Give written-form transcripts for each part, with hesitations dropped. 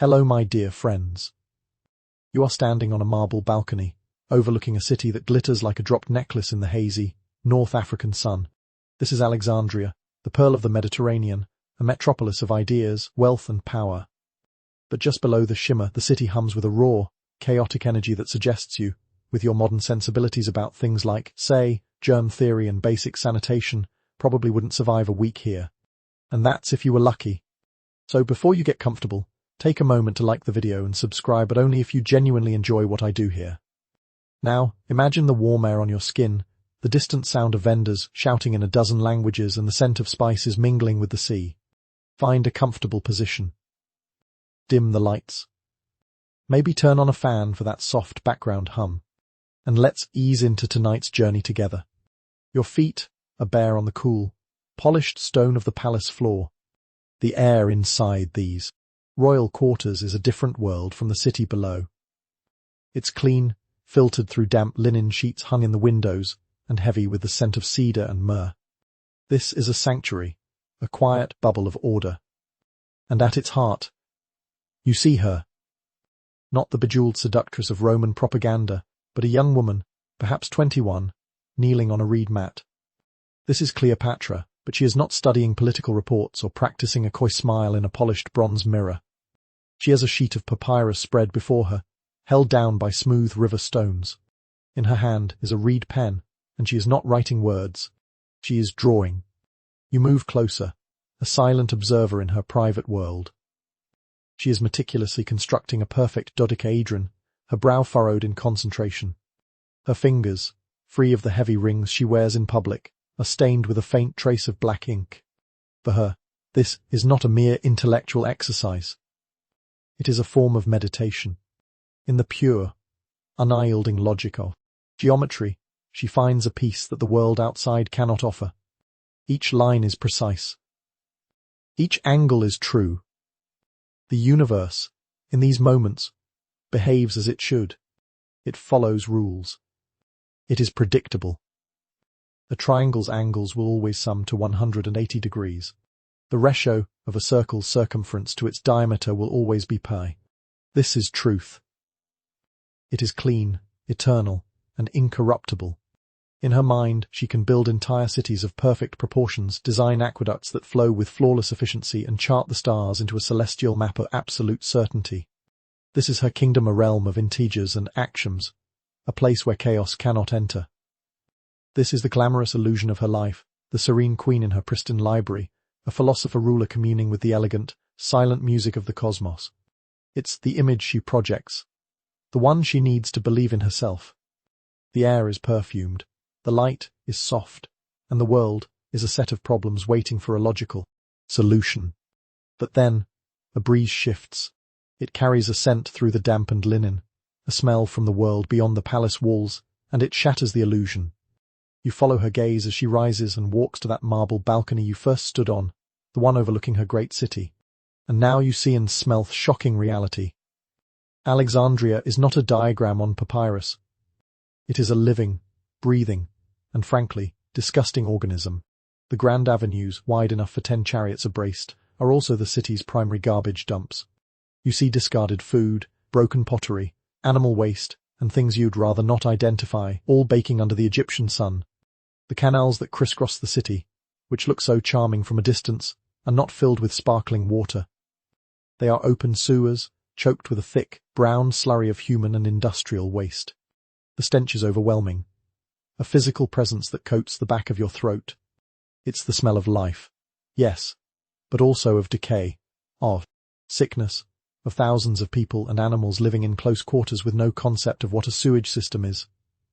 Hello, my dear friends. You are standing on a marble balcony, overlooking a city that glitters like a dropped necklace in the hazy, North African sun. This is Alexandria, the pearl of the Mediterranean, a metropolis of ideas, wealth and power. But just below the shimmer, the city hums with a raw, chaotic energy that suggests you, with your modern sensibilities about things like, say, germ theory and basic sanitation, probably wouldn't survive a week here. And that's if you were lucky. So before you get comfortable, take a moment to like the video and subscribe, but only if you genuinely enjoy what I do here. Now, imagine the warm air on your skin, the distant sound of vendors shouting in a dozen languages and the scent of spices mingling with the sea. Find a comfortable position. Dim the lights. Maybe turn on a fan for that soft background hum. And let's ease into tonight's journey together. Your feet are bare on the cool, polished stone of the palace floor. The air inside these royal quarters is a different world from the city below. It's clean, filtered through damp linen sheets hung in the windows, and heavy with the scent of cedar and myrrh. This is a sanctuary, a quiet bubble of order. And at its heart, you see her. Not the bejeweled seductress of Roman propaganda, but a young woman, perhaps 21, kneeling on a reed mat. This is Cleopatra, but she is not studying political reports or practicing a coy smile in a polished bronze mirror. She has a sheet of papyrus spread before her, held down by smooth river stones. In her hand is a reed pen, and she is not writing words. She is drawing. You move closer, a silent observer in her private world. She is meticulously constructing a perfect dodecahedron, her brow furrowed in concentration. Her fingers, free of the heavy rings she wears in public, are stained with a faint trace of black ink. For her, this is not a mere intellectual exercise. It is a form of meditation. In the pure, unyielding logic of geometry, she finds a peace that the world outside cannot offer. Each line is precise. Each angle is true. The universe, in these moments, behaves as it should. It follows rules. It is predictable. A triangle's angles will always sum to 180 degrees. The ratio of a circle's circumference to its diameter will always be pi. This is truth. It is clean, eternal, and incorruptible. In her mind, she can build entire cities of perfect proportions, design aqueducts that flow with flawless efficiency, and chart the stars into a celestial map of absolute certainty. This is her kingdom, a realm of integers and axioms, a place where chaos cannot enter. This is the glamorous illusion of her life, the serene queen in her pristine library, a philosopher-ruler communing with the elegant, silent music of the cosmos. It's the image she projects, the one she needs to believe in herself. The air is perfumed, the light is soft, and the world is a set of problems waiting for a logical solution. But then, a breeze shifts. It carries a scent through the dampened linen, a smell from the world beyond the palace walls, and it shatters the illusion. You follow her gaze as she rises and walks to that marble balcony you first stood on, the one overlooking her great city. And now you see and smell shocking reality. Alexandria is not a diagram on papyrus. It is a living, breathing, and frankly, disgusting organism. The grand avenues, wide enough for 10 chariots abreast, are also the city's primary garbage dumps. You see discarded food, broken pottery, animal waste, and things you'd rather not identify, all baking under the Egyptian sun. The canals that crisscross the city, which look so charming from a distance, are not filled with sparkling water. They are open sewers, choked with a thick, brown slurry of human and industrial waste. The stench is overwhelming, a physical presence that coats the back of your throat. It's the smell of life, yes, but also of decay, of sickness, of thousands of people and animals living in close quarters with no concept of what a sewage system is.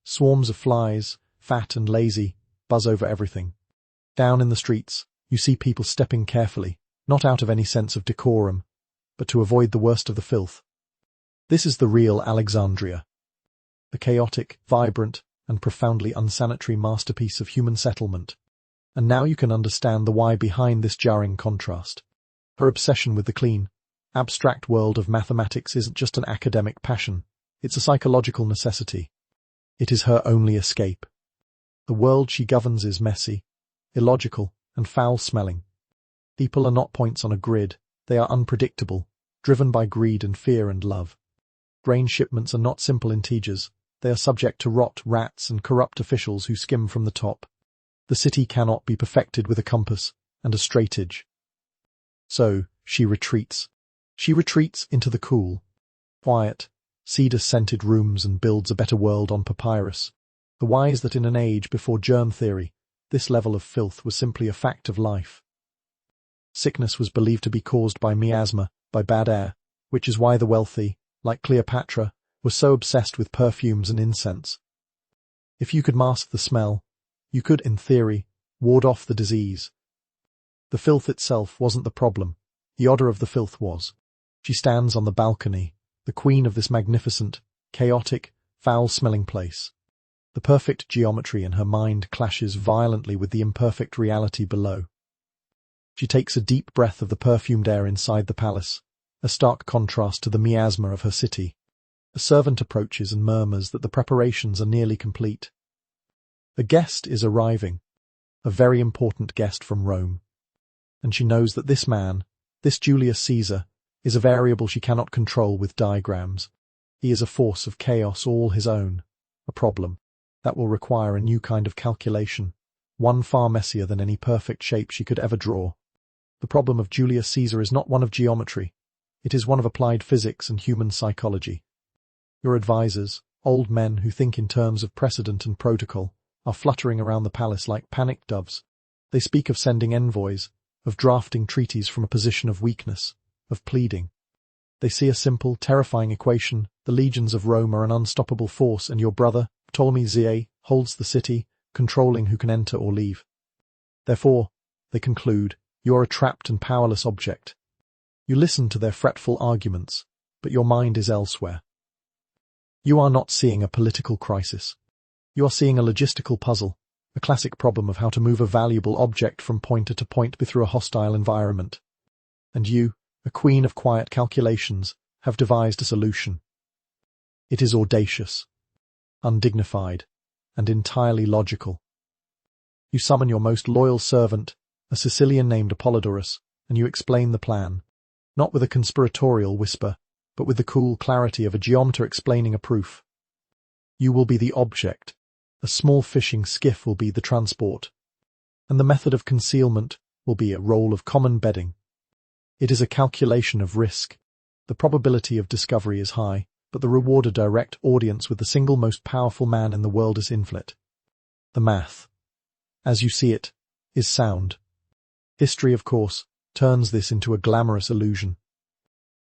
Swarms of flies, fat and lazy, buzz over everything. Down in the streets, you see people stepping carefully, not out of any sense of decorum, but to avoid the worst of the filth. This is the real Alexandria. A chaotic, vibrant, and profoundly unsanitary masterpiece of human settlement. And now you can understand the why behind this jarring contrast. Her obsession with the clean, abstract world of mathematics isn't just an academic passion, it's a psychological necessity. It is her only escape. The world she governs is messy, illogical, and foul-smelling. People are not points on a grid, they are unpredictable, driven by greed and fear and love. Grain shipments are not simple integers. They are subject to rot, rats, and corrupt officials who skim from the top. The city cannot be perfected with a compass and a straightedge. So, she retreats. She retreats into the cool, quiet, cedar-scented rooms and builds a better world on papyrus. The wise that in an age before germ theory, this level of filth was simply a fact of life. Sickness was believed to be caused by miasma, by bad air, which is why the wealthy, like Cleopatra, were so obsessed with perfumes and incense. If you could mask the smell, you could, in theory, ward off the disease. The filth itself wasn't the problem. The odor of the filth was. She stands on the balcony, the queen of this magnificent, chaotic, foul-smelling place. The perfect geometry in her mind clashes violently with the imperfect reality below. She takes a deep breath of the perfumed air inside the palace, a stark contrast to the miasma of her city. A servant approaches and murmurs that the preparations are nearly complete. A guest is arriving, a very important guest from Rome. And she knows that this man, this Julius Caesar, is a variable she cannot control with diagrams. He is a force of chaos all his own, a problem that will require a new kind of calculation, one far messier than any perfect shape she could ever draw. The problem of Julius Caesar is not one of geometry. It is one of applied physics and human psychology. Your advisors, old men who think in terms of precedent and protocol, are fluttering around the palace like panicked doves. They speak of sending envoys, of drafting treaties from a position of weakness, of pleading. They see a simple, terrifying equation: the legions of Rome are an unstoppable force, and your brother, Ptolemy Zie, holds the city, controlling who can enter or leave. Therefore, they conclude, you are a trapped and powerless object. You listen to their fretful arguments, but your mind is elsewhere. You are not seeing a political crisis. You are seeing a logistical puzzle, a classic problem of how to move a valuable object from point to point through a hostile environment. And you, a queen of quiet calculations, have devised a solution. It is audacious, undignified, and entirely logical. You summon your most loyal servant, a Sicilian named Apollodorus, and you explain the plan, not with a conspiratorial whisper, but with the cool clarity of a geometer explaining a proof. You will be the object, a small fishing skiff will be the transport, and the method of concealment will be a roll of common bedding. It is a calculation of risk. The probability of discovery is high, but the reward a direct audience with the single most powerful man in the world is infinite. The math, as you see it, is sound. History, of course, turns this into a glamorous illusion.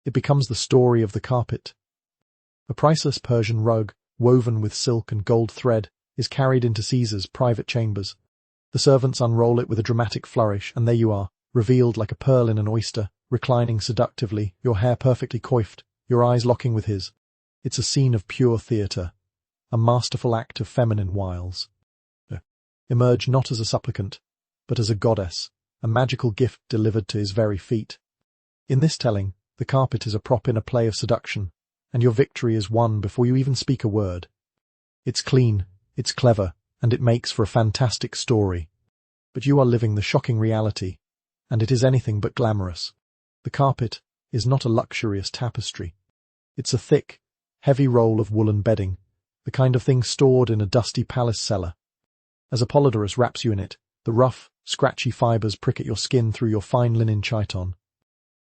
It becomes the story of the carpet. A priceless Persian rug, woven with silk and gold thread, is carried into Caesar's private chambers. The servants unroll it with a dramatic flourish, and there you are, revealed like a pearl in an oyster, reclining seductively, your hair perfectly coiffed, your eyes locking with his. It's a scene of pure theatre, a masterful act of feminine wiles. Emerge not as a supplicant, but as a goddess, a magical gift delivered to his very feet. In this telling, the carpet is a prop in a play of seduction, and your victory is won before you even speak a word. It's clean, it's clever, and it makes for a fantastic story. But you are living the shocking reality, and it is anything but glamorous. The carpet is not a luxurious tapestry. It's a thick, heavy roll of woolen bedding, the kind of thing stored in a dusty palace cellar. As Apollodorus wraps you in it, the rough, scratchy fibers prick at your skin through your fine linen chiton.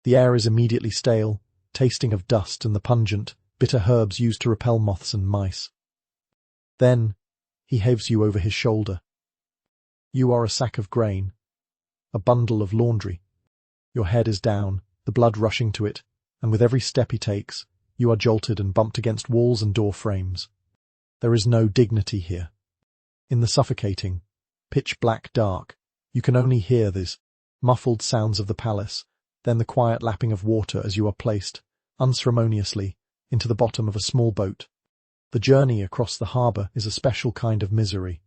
The air is immediately stale, tasting of dust and the pungent, bitter herbs used to repel moths and mice. Then, he heaves you over his shoulder. You are a sack of grain, a bundle of laundry. Your head is down, the blood rushing to it, and with every step he takes, you are jolted and bumped against walls and door frames. There is no dignity here. In the suffocating, pitch-black dark, you can only hear these muffled sounds of the palace, then the quiet lapping of water as you are placed, unceremoniously, into the bottom of a small boat. The journey across the harbour is a special kind of misery.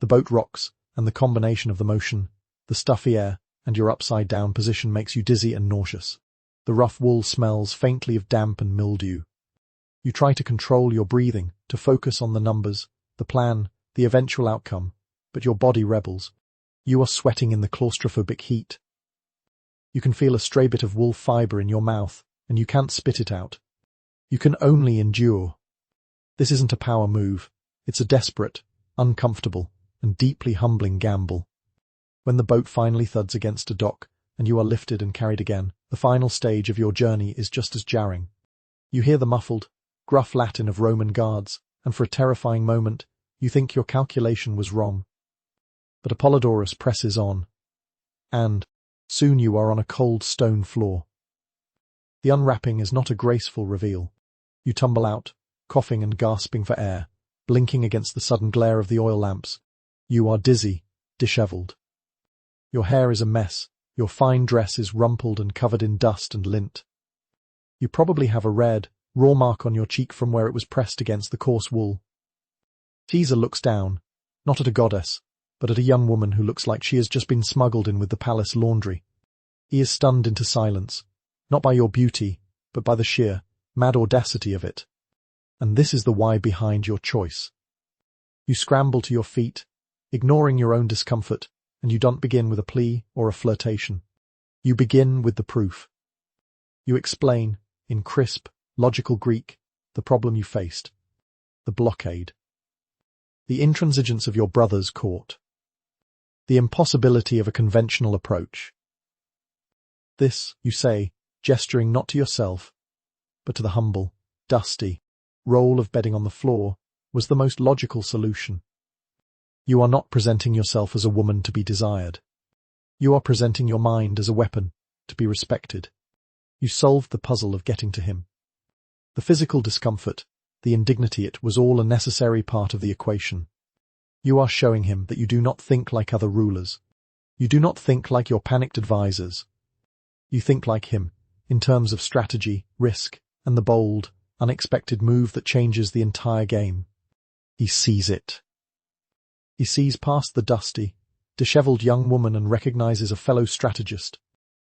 The boat rocks, and the combination of the motion, the stuffy air, and your upside-down position makes you dizzy and nauseous. The rough wool smells faintly of damp and mildew. You try to control your breathing, to focus on the numbers, the plan, the eventual outcome, but your body rebels. You are sweating in the claustrophobic heat. You can feel a stray bit of wool fibre in your mouth, and you can't spit it out. You can only endure. This isn't a power move. It's a desperate, uncomfortable, and deeply humbling gamble. When the boat finally thuds against a dock, and you are lifted and carried again, the final stage of your journey is just as jarring. You hear the muffled, gruff Latin of Roman guards, and for a terrifying moment, you think your calculation was wrong. But Apollodorus presses on, and soon you are on a cold stone floor. The unwrapping is not a graceful reveal. You tumble out, coughing and gasping for air, blinking against the sudden glare of the oil lamps. You are dizzy, disheveled. Your hair is a mess, your fine dress is rumpled and covered in dust and lint. You probably have a red, raw mark on your cheek from where it was pressed against the coarse wool. Caesar looks down, not at a goddess, but at a young woman who looks like she has just been smuggled in with the palace laundry. He is stunned into silence, not by your beauty, but by the sheer, mad audacity of it. And this is the why behind your choice. You scramble to your feet, ignoring your own discomfort, and you don't begin with a plea or a flirtation. You begin with the proof. You explain, in crisp, logical Greek, the problem you faced. The blockade. The intransigence of your brother's court. The impossibility of a conventional approach. This, you say, gesturing not to yourself, but to the humble, dusty role of bedding on the floor, was the most logical solution. You are not presenting yourself as a woman to be desired. You are presenting your mind as a weapon, to be respected. You solved the puzzle of getting to him. The physical discomfort, the indignity, it was all a necessary part of the equation. You are showing him that you do not think like other rulers. You do not think like your panicked advisors. You think like him, in terms of strategy, risk, and the bold, unexpected move that changes the entire game. He sees it. He sees past the dusty, disheveled young woman and recognizes a fellow strategist.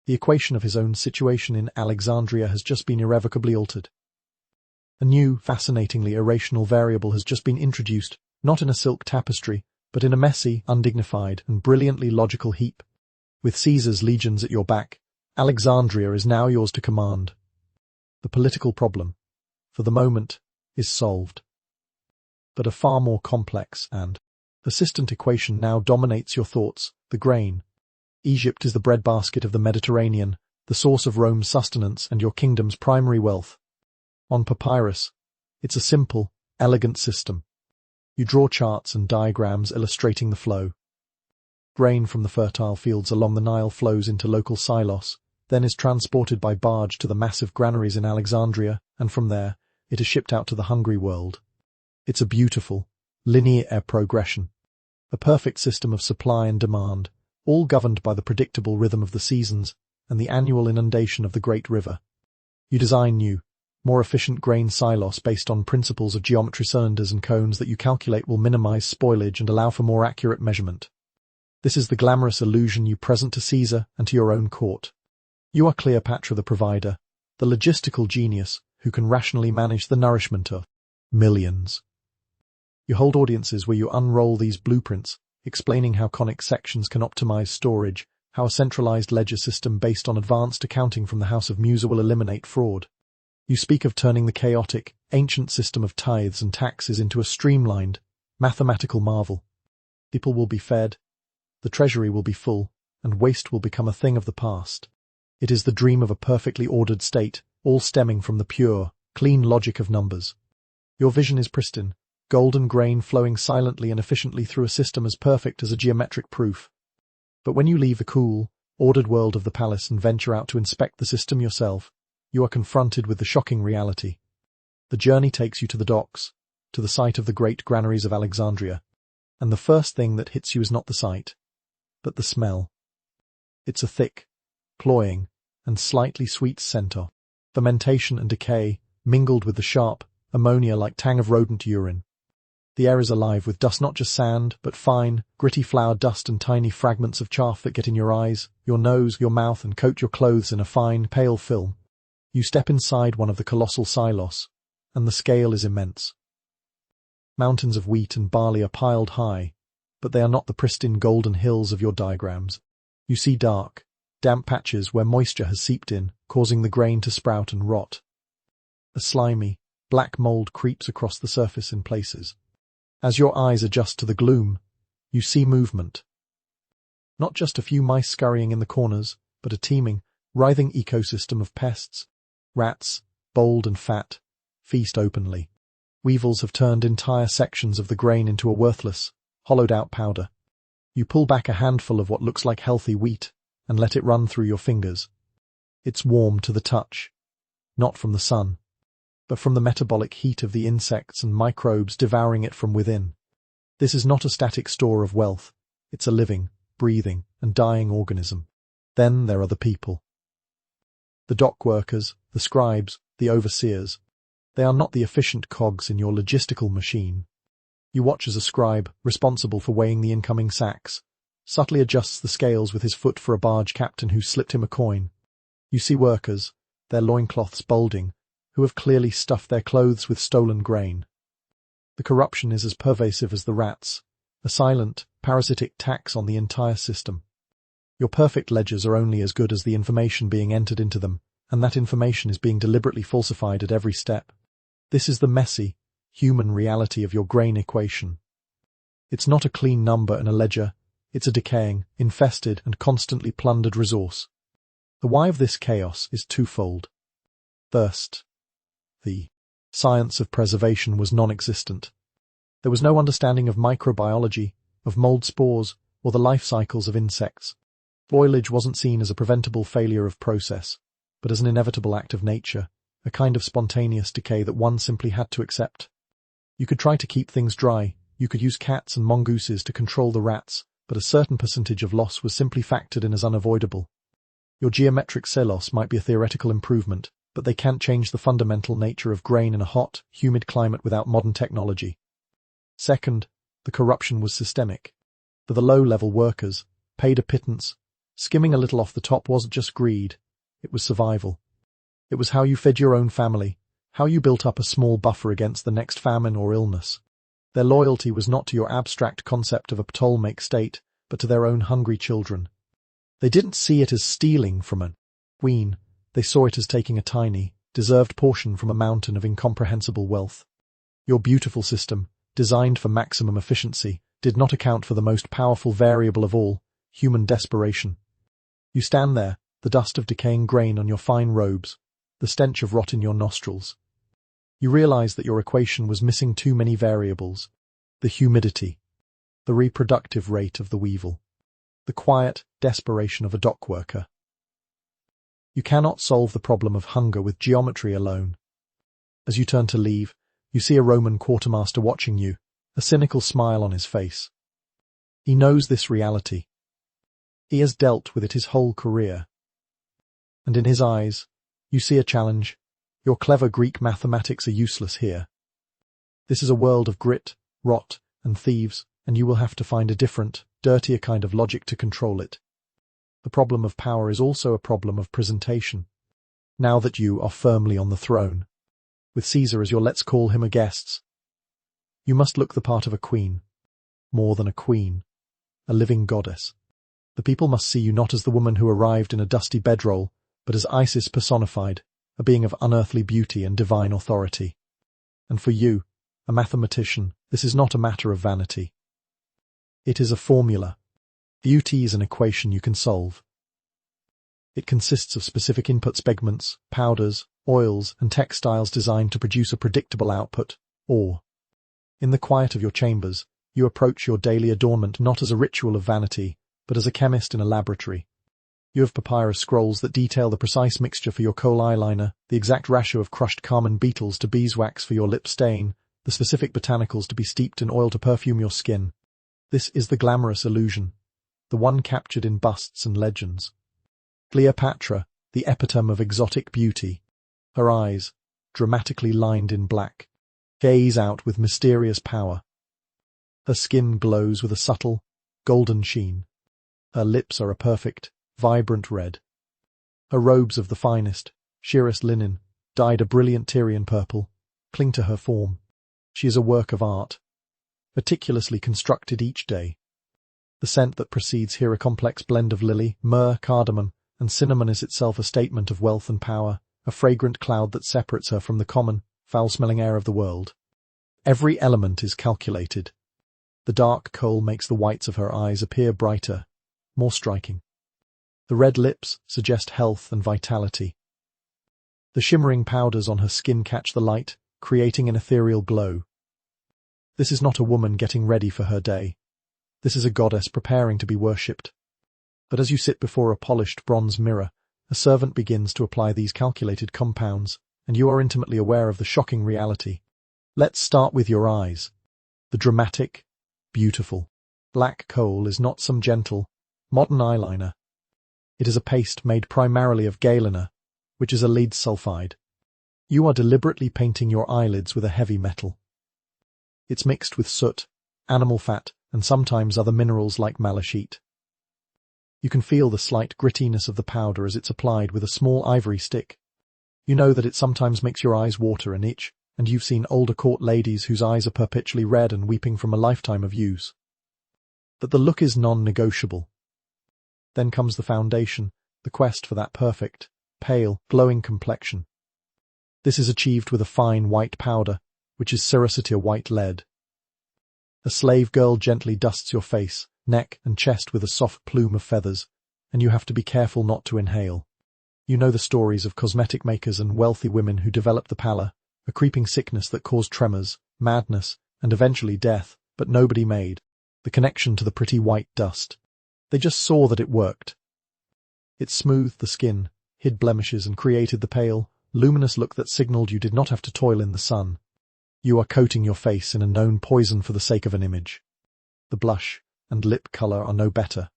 The equation of his own situation in Alexandria has just been irrevocably altered. A new, fascinatingly irrational variable has just been introduced, not in a silk tapestry, but in a messy, undignified, and brilliantly logical heap. With Caesar's legions at your back, Alexandria is now yours to command. The political problem, for the moment, is solved. But a far more complex and persistent equation now dominates your thoughts, the grain. Egypt is the breadbasket of the Mediterranean, the source of Rome's sustenance and your kingdom's primary wealth. On papyrus, it's a simple, elegant system. You draw charts and diagrams illustrating the flow. Grain from the fertile fields along the Nile flows into local silos, then is transported by barge to the massive granaries in Alexandria, and from there, it is shipped out to the hungry world. It's a beautiful, linear progression. A perfect system of supply and demand, all governed by the predictable rhythm of the seasons and the annual inundation of the great river. You design new, more efficient grain silos based on principles of geometry, cylinders and cones that you calculate will minimize spoilage and allow for more accurate measurement. This is the glamorous illusion you present to Caesar and to your own court. You are Cleopatra the provider, the logistical genius who can rationally manage the nourishment of millions. You hold audiences where you unroll these blueprints, explaining how conic sections can optimize storage, how a centralized ledger system based on advanced accounting from the House of Musa will eliminate fraud. You speak of turning the chaotic, ancient system of tithes and taxes into a streamlined, mathematical marvel. People will be fed, the treasury will be full, and waste will become a thing of the past. It is the dream of a perfectly ordered state, all stemming from the pure, clean logic of numbers. Your vision is pristine, golden grain flowing silently and efficiently through a system as perfect as a geometric proof. But when you leave the cool, ordered world of the palace and venture out to inspect the system yourself, you are confronted with the shocking reality. The journey takes you to the docks, to the site of the great granaries of Alexandria, and the first thing that hits you is not the sight, but the smell. It's a thick, cloying, and slightly sweet scent of fermentation and decay, mingled with the sharp, ammonia-like tang of rodent urine. The air is alive with dust, not just sand, but fine, gritty flour dust and tiny fragments of chaff that get in your eyes, your nose, your mouth, and coat your clothes in a fine, pale film. You step inside one of the colossal silos, and the scale is immense. Mountains of wheat and barley are piled high, but they are not the pristine golden hills of your diagrams. You see dark, damp patches where moisture has seeped in, causing the grain to sprout and rot. A slimy, black mold creeps across the surface in places. As your eyes adjust to the gloom, you see movement. Not just a few mice scurrying in the corners, but a teeming, writhing ecosystem of pests. Rats, bold and fat, feast openly. Weevils have turned entire sections of the grain into a worthless, hollowed-out powder. You pull back a handful of what looks like healthy wheat and let it run through your fingers. It's warm to the touch, not from the sun, but from the metabolic heat of the insects and microbes devouring it from within. This is not a static store of wealth. It's a living, breathing, and dying organism. Then there are the people. The dock workers, the scribes, the overseers. They are not the efficient cogs in your logistical machine. You watch as a scribe, responsible for weighing the incoming sacks, subtly adjusts the scales with his foot for a barge captain who slipped him a coin. You see workers, their loincloths bulging, who have clearly stuffed their clothes with stolen grain. The corruption is as pervasive as the rats, a silent, parasitic tax on the entire system. Your perfect ledgers are only as good as the information being entered into them, and that information is being deliberately falsified at every step. This is the messy, human reality of your grain equation. It's not a clean number in a ledger, it's a decaying, infested, and constantly plundered resource. The why of this chaos is twofold. First, the science of preservation was non-existent. There was no understanding of microbiology, of mold spores, or the life cycles of insects. Foliage wasn't seen as a preventable failure of process, but as an inevitable act of nature, a kind of spontaneous decay that one simply had to accept. You could try to keep things dry, you could use cats and mongooses to control the rats, but a certain percentage of loss was simply factored in as unavoidable. Your geometric silos might be a theoretical improvement, but they can't change the fundamental nature of grain in a hot, humid climate without modern technology. Second, the corruption was systemic. For the low-level workers, paid a pittance, skimming a little off the top wasn't just greed, it was survival. It was how you fed your own family, how you built up a small buffer against the next famine or illness. Their loyalty was not to your abstract concept of a Ptolemaic state, but to their own hungry children. They didn't see it as stealing from a queen, they saw it as taking a tiny, deserved portion from a mountain of incomprehensible wealth. Your beautiful system, designed for maximum efficiency, did not account for the most powerful variable of all, human desperation. You stand there, the dust of decaying grain on your fine robes, the stench of rot in your nostrils. You realize that your equation was missing too many variables: the humidity, the reproductive rate of the weevil, the quiet desperation of a dock worker. You cannot solve the problem of hunger with geometry alone. As you turn to leave, you see a Roman quartermaster watching you, a cynical smile on his face. He knows this reality. He has dealt with it his whole career. And in his eyes, you see a challenge. Your clever Greek mathematics are useless here. This is a world of grit, rot, and thieves, and you will have to find a different, dirtier kind of logic to control it. The problem of power is also a problem of presentation. Now that you are firmly on the throne, with Caesar as your let's call him a guest, you must look the part of a queen. More than a queen, a living goddess. The people must see you not as the woman who arrived in a dusty bedroll, but as Isis personified, a being of unearthly beauty and divine authority. And for you, a mathematician, this is not a matter of vanity. It is a formula. Beauty is an equation you can solve. It consists of specific input pigments, powders, oils, and textiles designed to produce a predictable output, or, in the quiet of your chambers, you approach your daily adornment not as a ritual of vanity, but as a chemist in a laboratory. You have papyrus scrolls that detail the precise mixture for your kohl eyeliner, the exact ratio of crushed carmine beetles to beeswax for your lip stain, the specific botanicals to be steeped in oil to perfume your skin. This is the glamorous illusion, the one captured in busts and legends. Cleopatra, the epitome of exotic beauty. Her eyes, dramatically lined in black, gaze out with mysterious power. Her skin glows with a subtle, golden sheen. Her lips are a perfect, vibrant red. Her robes of the finest, sheerest linen, dyed a brilliant Tyrian purple, cling to her form. She is a work of art, meticulously constructed each day. The scent that precedes here a complex blend of lily, myrrh, cardamom, and cinnamon is itself a statement of wealth and power, a fragrant cloud that separates her from the common, foul-smelling air of the world. Every element is calculated. The dark coal makes the whites of her eyes appear brighter, more striking. The red lips suggest health and vitality. The shimmering powders on her skin catch the light, creating an ethereal glow. This is not a woman getting ready for her day. This is a goddess preparing to be worshipped. But as you sit before a polished bronze mirror, a servant begins to apply these calculated compounds, and you are intimately aware of the shocking reality. Let's start with your eyes. The dramatic, beautiful, black coal is not some gentle, modern eyeliner. It is a paste made primarily of galena, which is a lead sulfide. You are deliberately painting your eyelids with a heavy metal. It's mixed with soot, animal fat, and sometimes other minerals like malachite. You can feel the slight grittiness of the powder as it's applied with a small ivory stick. You know that it sometimes makes your eyes water and itch, and you've seen older court ladies whose eyes are perpetually red and weeping from a lifetime of use. But the look is non-negotiable. Then comes the foundation, the quest for that perfect, pale, glowing complexion. This is achieved with a fine white powder, which is Cerosity white lead. A slave girl gently dusts your face, neck and chest with a soft plume of feathers, and you have to be careful not to inhale. You know the stories of cosmetic makers and wealthy women who developed the pallor, a creeping sickness that caused tremors, madness, and eventually death, but nobody made the connection to the pretty white dust. They just saw that it worked. It smoothed the skin, hid blemishes, and created the pale, luminous look that signaled you did not have to toil in the sun. You are coating your face in a known poison for the sake of an image. The blush and lip color are no better.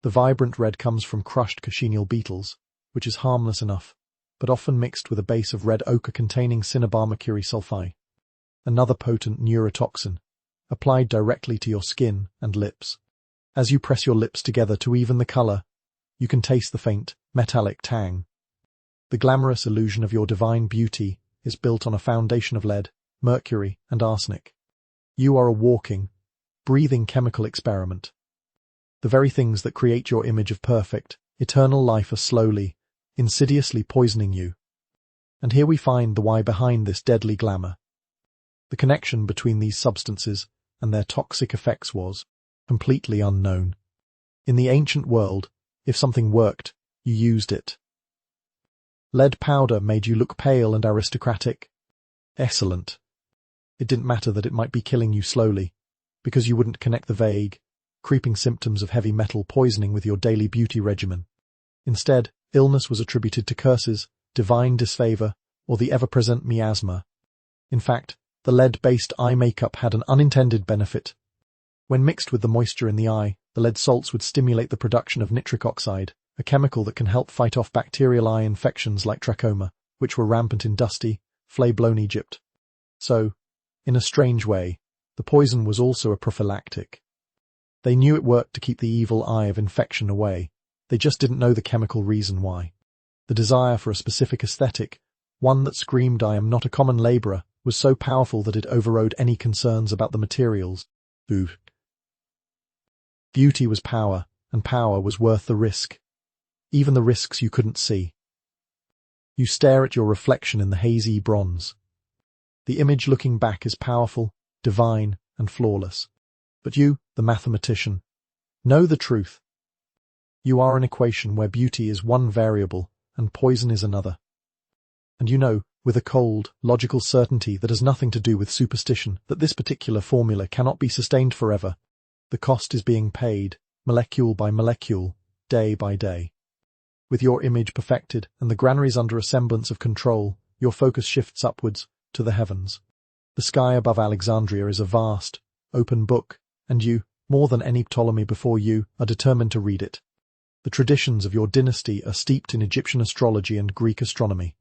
The vibrant red comes from crushed cochineal beetles, which is harmless enough, but often mixed with a base of red ochre containing cinnabar-mercury sulfide, another potent neurotoxin, applied directly to your skin and lips. As you press your lips together to even the color, you can taste the faint, metallic tang. The glamorous illusion of your divine beauty is built on a foundation of lead, mercury, and arsenic. You are a walking, breathing chemical experiment. The very things that create your image of perfect, eternal life are slowly, insidiously poisoning you. And here we find the why behind this deadly glamour. The connection between these substances and their toxic effects was completely unknown. In the ancient world, if something worked, you used it. Lead powder made you look pale and aristocratic. Excellent. It didn't matter that it might be killing you slowly, because you wouldn't connect the vague, creeping symptoms of heavy metal poisoning with your daily beauty regimen. Instead, illness was attributed to curses, divine disfavor, or the ever-present miasma. In fact, the lead-based eye makeup had an unintended benefit. When mixed with the moisture in the eye, the lead salts would stimulate the production of nitric oxide, a chemical that can help fight off bacterial eye infections like trachoma, which were rampant in dusty, flay-blown Egypt. So, in a strange way, the poison was also a prophylactic. They knew it worked to keep the evil eye of infection away. They just didn't know the chemical reason why. The desire for a specific aesthetic, one that screamed "I am not a common laborer," was so powerful that it overrode any concerns about the materials. Ooh. Beauty was power, and power was worth the risk. Even the risks you couldn't see. You stare at your reflection in the hazy bronze. The image looking back is powerful, divine, and flawless. But you, the mathematician, know the truth. You are an equation where beauty is one variable and poison is another. And you know, with a cold, logical certainty that has nothing to do with superstition, that this particular formula cannot be sustained forever. The cost is being paid, molecule by molecule, day by day. With your image perfected and the granaries under a semblance of control, your focus shifts upwards, to the heavens. The sky above Alexandria is a vast, open book, and you, more than any Ptolemy before you, are determined to read it. The traditions of your dynasty are steeped in Egyptian astrology and Greek astronomy.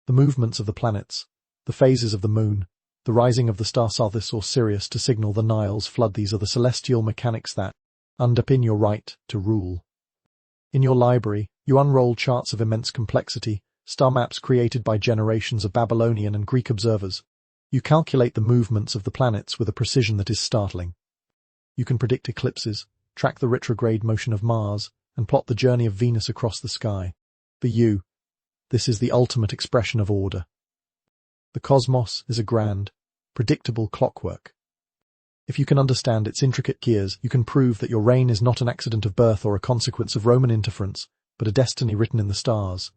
The movements of the planets, the phases of the moon, the rising of the star Sothis or Sirius to signal the Nile's flood, these are the celestial mechanics that underpin your right to rule. In your library, you unroll charts of immense complexity, star maps created by generations of Babylonian and Greek observers. You calculate the movements of the planets with a precision that is startling. You can predict eclipses, track the retrograde motion of Mars, and plot the journey of Venus across the sky. For you, this is the ultimate expression of order. The cosmos is a grand, predictable clockwork. If you can understand its intricate gears, you can prove that your reign is not an accident of birth or a consequence of Roman interference, but a destiny written in the stars.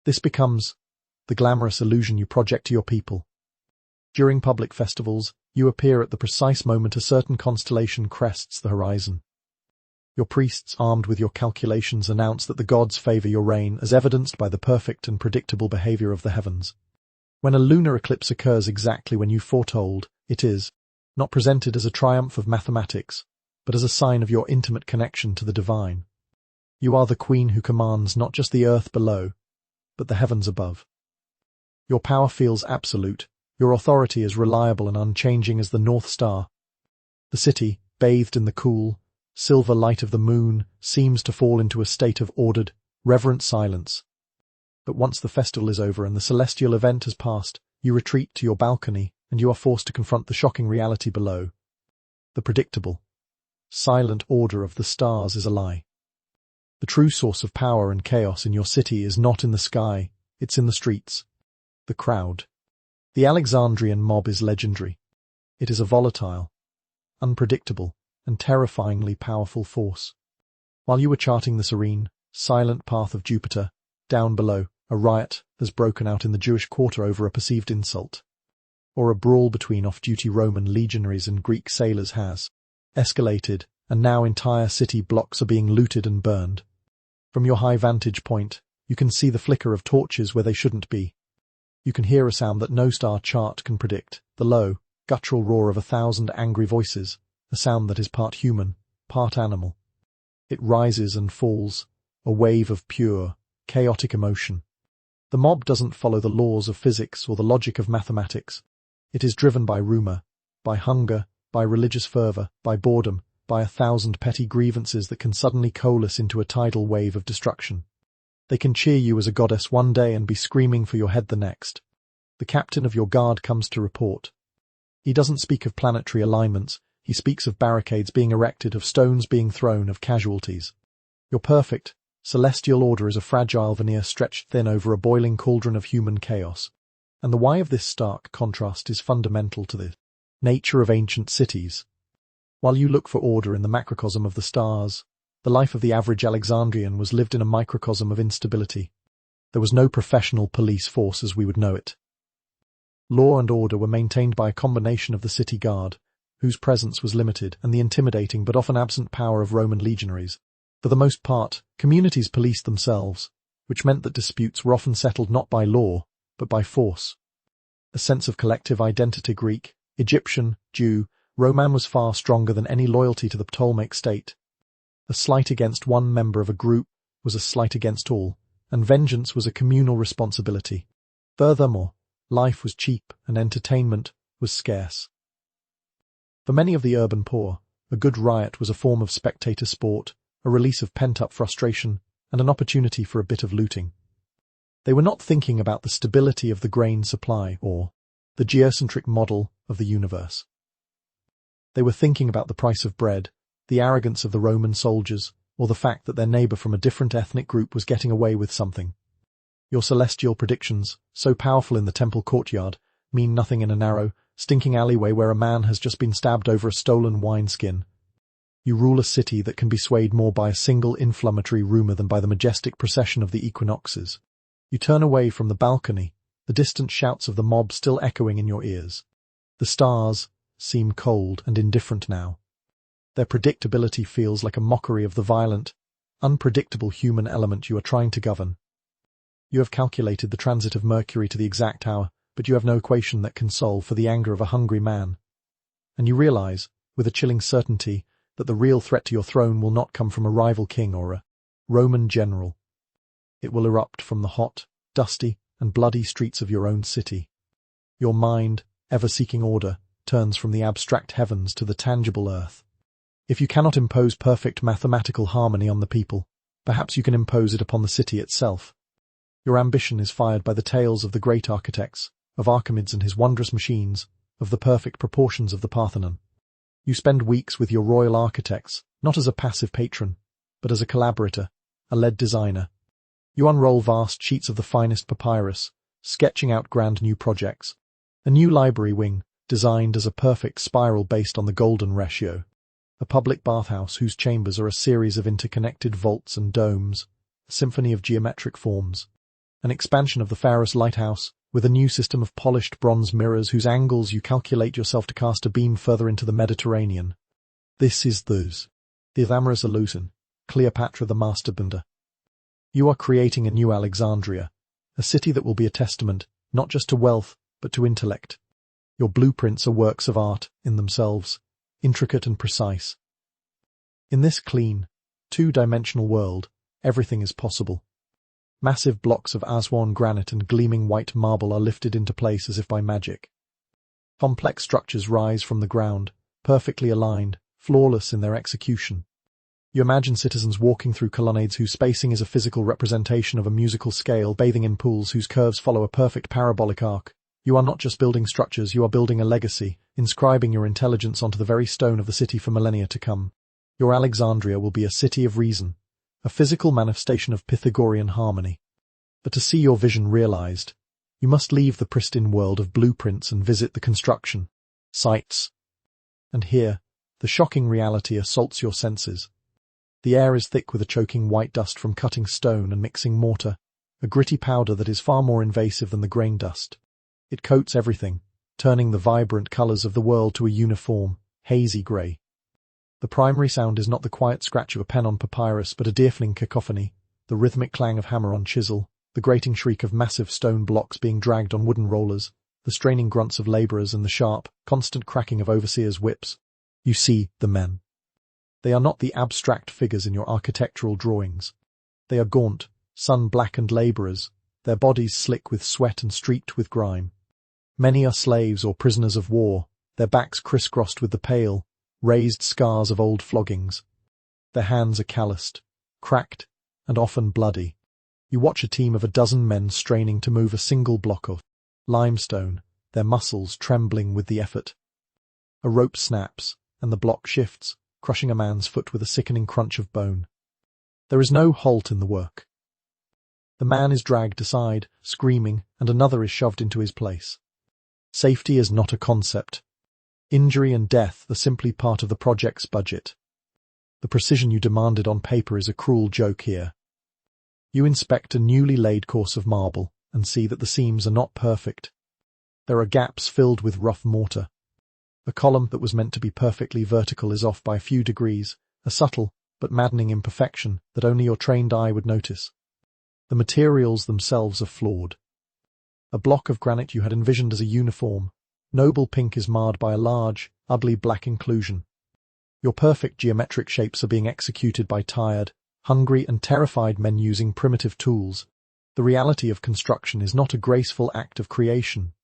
This becomes the glamorous illusion you project to your people. During public festivals, you appear at the precise moment a certain constellation crests the horizon. Your priests, armed with your calculations, announce that the gods favor your reign, as evidenced by the perfect and predictable behavior of the heavens. When a lunar eclipse occurs exactly when you foretold, it is not presented as a triumph of mathematics, but as a sign of your intimate connection to the divine. You are the queen who commands not just the earth below, but the heavens above. Your power feels absolute. Your authority is reliable and unchanging as the North Star. The city, bathed in the cool, silver light of the moon, seems to fall into a state of ordered, reverent silence. But once the festival is over and the celestial event has passed, you retreat to your balcony, and you are forced to confront the shocking reality below. The predictable, silent order of the stars is a lie. The true source of power and chaos in your city is not in the sky, it's in the streets. The crowd. The Alexandrian mob is legendary. It is a volatile, unpredictable, and terrifyingly powerful force. While you were charting the serene, silent path of Jupiter, down below, a riot has broken out in the Jewish quarter over a perceived insult. Or a brawl between off-duty Roman legionaries and Greek sailors has escalated, and now entire city blocks are being looted and burned. From your high vantage point, you can see the flicker of torches where they shouldn't be. You can hear a sound that no star chart can predict, the low, guttural roar of 1,000 angry voices, a sound that is part human, part animal. It rises and falls, a wave of pure, chaotic emotion. The mob doesn't follow the laws of physics or the logic of mathematics. It is driven by rumor, by hunger, by religious fervor, by boredom, by 1,000 petty grievances that can suddenly coalesce into a tidal wave of destruction. They can cheer you as a goddess one day and be screaming for your head the next. The captain of your guard comes to report. He doesn't speak of planetary alignments, he speaks of barricades being erected, of stones being thrown, of casualties. Your perfect, celestial order is a fragile veneer stretched thin over a boiling cauldron of human chaos. And the why of this stark contrast is fundamental to the nature of ancient cities. While you look for order in the macrocosm of the stars, the life of the average Alexandrian was lived in a microcosm of instability. There was no professional police force as we would know it. Law and order were maintained by a combination of the city guard, whose presence was limited, and the intimidating but often absent power of Roman legionaries. For the most part, communities policed themselves, which meant that disputes were often settled not by law, but by force. A sense of collective identity, Greek, Egyptian, Jew, Roman, was far stronger than any loyalty to the Ptolemaic state. A slight against one member of a group was a slight against all, and vengeance was a communal responsibility. Furthermore, life was cheap and entertainment was scarce. For many of the urban poor, a good riot was a form of spectator sport, a release of pent-up frustration, and an opportunity for a bit of looting. They were not thinking about the stability of the grain supply or the geocentric model of the universe. They were thinking about the price of bread, the arrogance of the Roman soldiers, or the fact that their neighbor from a different ethnic group was getting away with something. Your celestial predictions, so powerful in the temple courtyard, mean nothing in a narrow, stinking alleyway where a man has just been stabbed over a stolen wineskin. You rule a city that can be swayed more by a single inflammatory rumor than by the majestic procession of the equinoxes. You turn away from the balcony, the distant shouts of the mob still echoing in your ears. The stars seem cold and indifferent now. Their predictability feels like a mockery of the violent, unpredictable human element you are trying to govern. You have calculated the transit of Mercury to the exact hour, but you have no equation that can solve for the anger of a hungry man. And you realize, with a chilling certainty, that the real threat to your throne will not come from a rival king or a Roman general. It will erupt from the hot, dusty, and bloody streets of your own city. Your mind, ever seeking order, turns from the abstract heavens to the tangible earth. If you cannot impose perfect mathematical harmony on the people, perhaps you can impose it upon the city itself. Your ambition is fired by the tales of the great architects, of Archimedes and his wondrous machines, of the perfect proportions of the Parthenon. You spend weeks with your royal architects, not as a passive patron, but as a collaborator, a lead designer. You unroll vast sheets of the finest papyrus, sketching out grand new projects. A new library wing, designed as a perfect spiral based on the golden ratio. A public bathhouse whose chambers are a series of interconnected vaults and domes, a symphony of geometric forms. An expansion of the Pharos lighthouse, with a new system of polished bronze mirrors whose angles you calculate yourself to cast a beam further into the Mediterranean. This is the amorous illusion, Cleopatra the masterbuilder. You are creating a new Alexandria, a city that will be a testament, not just to wealth, but to intellect. Your blueprints are works of art in themselves, intricate and precise. In this clean, two-dimensional world, everything is possible. Massive blocks of Aswan granite and gleaming white marble are lifted into place as if by magic. Complex structures rise from the ground, perfectly aligned, flawless in their execution. You imagine citizens walking through colonnades whose spacing is a physical representation of a musical scale, bathing in pools whose curves follow a perfect parabolic arc. You are not just building structures, you are building a legacy, inscribing your intelligence onto the very stone of the city for millennia to come. Your Alexandria will be a city of reason, a physical manifestation of Pythagorean harmony. But to see your vision realized, you must leave the pristine world of blueprints and visit the construction sites. And here, the shocking reality assaults your senses. The air is thick with a choking white dust from cutting stone and mixing mortar, a gritty powder that is far more invasive than the grain dust. It coats everything, turning the vibrant colors of the world to a uniform, hazy gray. The primary sound is not the quiet scratch of a pen on papyrus, but a deafening cacophony, the rhythmic clang of hammer on chisel, the grating shriek of massive stone blocks being dragged on wooden rollers, the straining grunts of laborers and the sharp, constant cracking of overseers' whips. You see the men. They are not the abstract figures in your architectural drawings. They are gaunt, sun-blackened laborers, their bodies slick with sweat and streaked with grime. Many are slaves or prisoners of war, their backs crisscrossed with the pale, raised scars of old floggings. Their hands are calloused, cracked, and often bloody. You watch a team of a dozen men straining to move a single block of limestone, their muscles trembling with the effort. A rope snaps, and the block shifts, crushing a man's foot with a sickening crunch of bone. There is no halt in the work. The man is dragged aside, screaming, and another is shoved into his place. Safety is not a concept. Injury and death are simply part of the project's budget. The precision you demanded on paper is a cruel joke here. You inspect a newly laid course of marble and see that the seams are not perfect. There are gaps filled with rough mortar. A column that was meant to be perfectly vertical is off by a few degrees, a subtle but maddening imperfection that only your trained eye would notice. The materials themselves are flawed. A block of granite you had envisioned as a uniform, noble pink is marred by a large, ugly black inclusion. Your perfect geometric shapes are being executed by tired, hungry and terrified men using primitive tools. The reality of construction is not a graceful act of creation.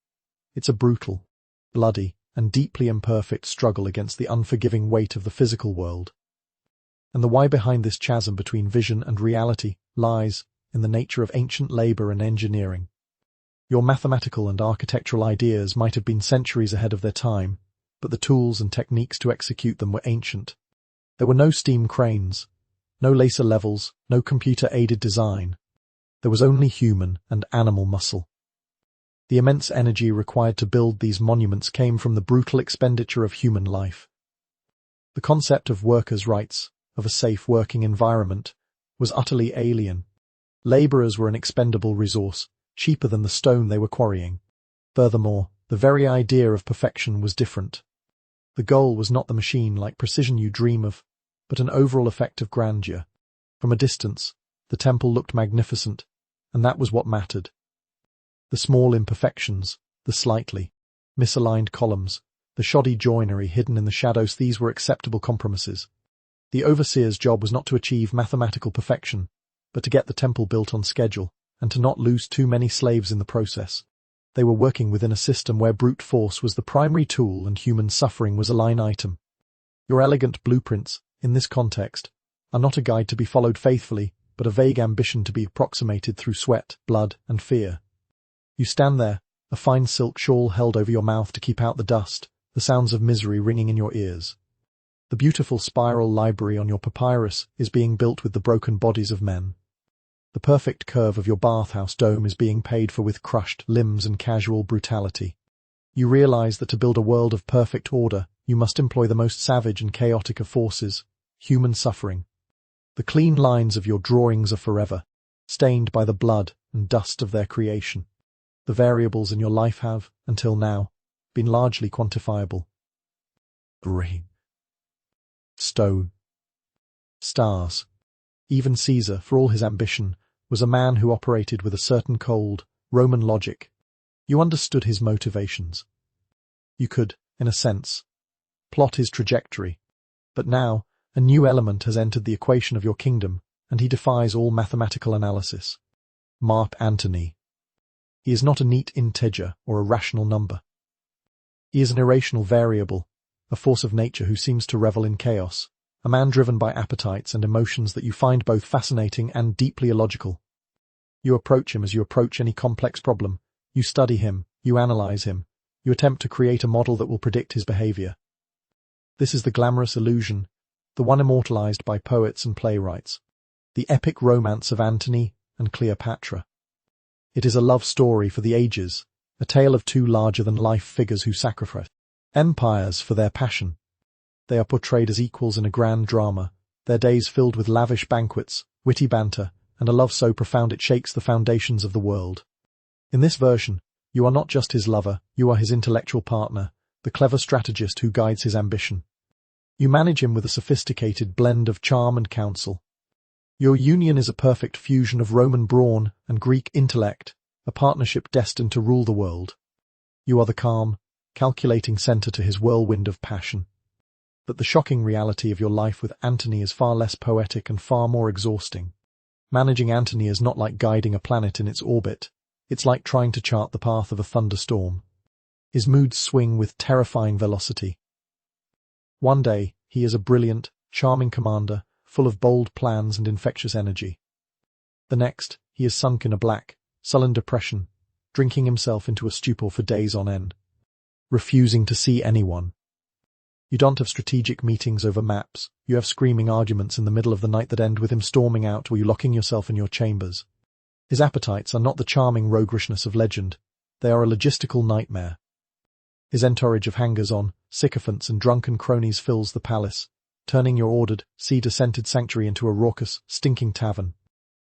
It's a brutal, bloody, and deeply imperfect struggle against the unforgiving weight of the physical world. And the why behind this chasm between vision and reality lies in the nature of ancient labor and engineering. Your mathematical and architectural ideas might have been centuries ahead of their time, but the tools and techniques to execute them were ancient. There were no steam cranes, no laser levels, no computer-aided design. There was only human and animal muscle. The immense energy required to build these monuments came from the brutal expenditure of human life. The concept of workers' rights, of a safe working environment, was utterly alien. Laborers were an expendable resource, cheaper than the stone they were quarrying. Furthermore, the very idea of perfection was different. The goal was not the machine-like precision you dream of, but an overall effect of grandeur. From a distance, the temple looked magnificent, and that was what mattered. The small imperfections, the slightly misaligned columns, the shoddy joinery hidden in the shadows, these were acceptable compromises. The overseer's job was not to achieve mathematical perfection, but to get the temple built on schedule, and to not lose too many slaves in the process. They were working within a system where brute force was the primary tool and human suffering was a line item. Your elegant blueprints, in this context, are not a guide to be followed faithfully, but a vague ambition to be approximated through sweat, blood, and fear. You stand there, a fine silk shawl held over your mouth to keep out the dust, the sounds of misery ringing in your ears. The beautiful spiral library on your papyrus is being built with the broken bodies of men. The perfect curve of your bathhouse dome is being paid for with crushed limbs and casual brutality. You realize that to build a world of perfect order, you must employ the most savage and chaotic of forces, human suffering. The clean lines of your drawings are forever, stained by the blood and dust of their creation. The variables in your life have, until now, been largely quantifiable. Rain. Stone. Stars. Even Caesar, for all his ambition, was a man who operated with a certain cold, Roman logic. You understood his motivations. You could, in a sense, plot his trajectory. But now, a new element has entered the equation of your kingdom, and he defies all mathematical analysis. Mark Antony. He is not a neat integer or a rational number. He is an irrational variable, a force of nature who seems to revel in chaos, a man driven by appetites and emotions that you find both fascinating and deeply illogical. You approach him as you approach any complex problem. You study him, you analyze him, you attempt to create a model that will predict his behavior. This is the glamorous illusion, the one immortalized by poets and playwrights, the epic romance of Antony and Cleopatra. It is a love story for the ages, a tale of two larger-than-life figures who sacrifice empires for their passion. They are portrayed as equals in a grand drama, their days filled with lavish banquets, witty banter, and a love so profound it shakes the foundations of the world. In this version, you are not just his lover, you are his intellectual partner, the clever strategist who guides his ambition. You manage him with a sophisticated blend of charm and counsel. Your union is a perfect fusion of Roman brawn and Greek intellect, a partnership destined to rule the world. You are the calm, calculating center to his whirlwind of passion. But the shocking reality of your life with Antony is far less poetic and far more exhausting. Managing Antony is not like guiding a planet in its orbit. It's like trying to chart the path of a thunderstorm. His moods swing with terrifying velocity. One day, he is a brilliant, charming commander, full of bold plans and infectious energy. The next, he is sunk in a black, sullen depression, drinking himself into a stupor for days on end, refusing to see anyone. You don't have strategic meetings over maps, you have screaming arguments in the middle of the night that end with him storming out or you locking yourself in your chambers. His appetites are not the charming roguishness of legend, they are a logistical nightmare. His entourage of hangers-on, sycophants and drunken cronies fills the palace, turning your ordered, cedar-scented sanctuary into a raucous, stinking tavern.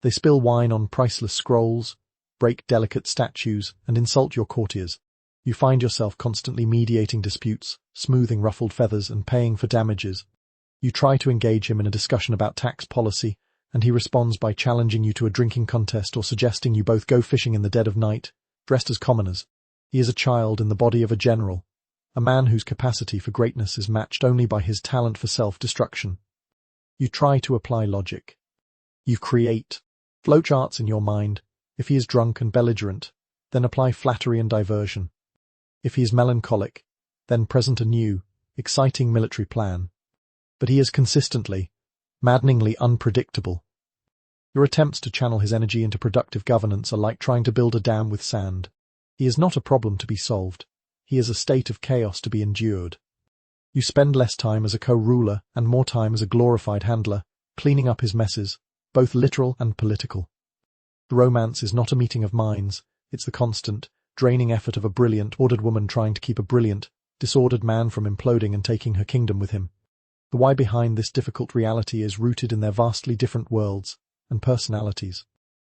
They spill wine on priceless scrolls, break delicate statues, and insult your courtiers. You find yourself constantly mediating disputes, smoothing ruffled feathers, and paying for damages. You try to engage him in a discussion about tax policy, and he responds by challenging you to a drinking contest or suggesting you both go fishing in the dead of night, dressed as commoners. He is a child in the body of a general, a man whose capacity for greatness is matched only by his talent for self-destruction. You try to apply logic. You create flowcharts in your mind. If he is drunk and belligerent, then apply flattery and diversion. If he is melancholic, then present a new, exciting military plan. But he is consistently, maddeningly unpredictable. Your attempts to channel his energy into productive governance are like trying to build a dam with sand. He is not a problem to be solved. He is a state of chaos to be endured. You spend less time as a co-ruler and more time as a glorified handler, cleaning up his messes, both literal and political. The romance is not a meeting of minds, it's the constant, draining effort of a brilliant, ordered woman trying to keep a brilliant, disordered man from imploding and taking her kingdom with him. The why behind this difficult reality is rooted in their vastly different worlds and personalities.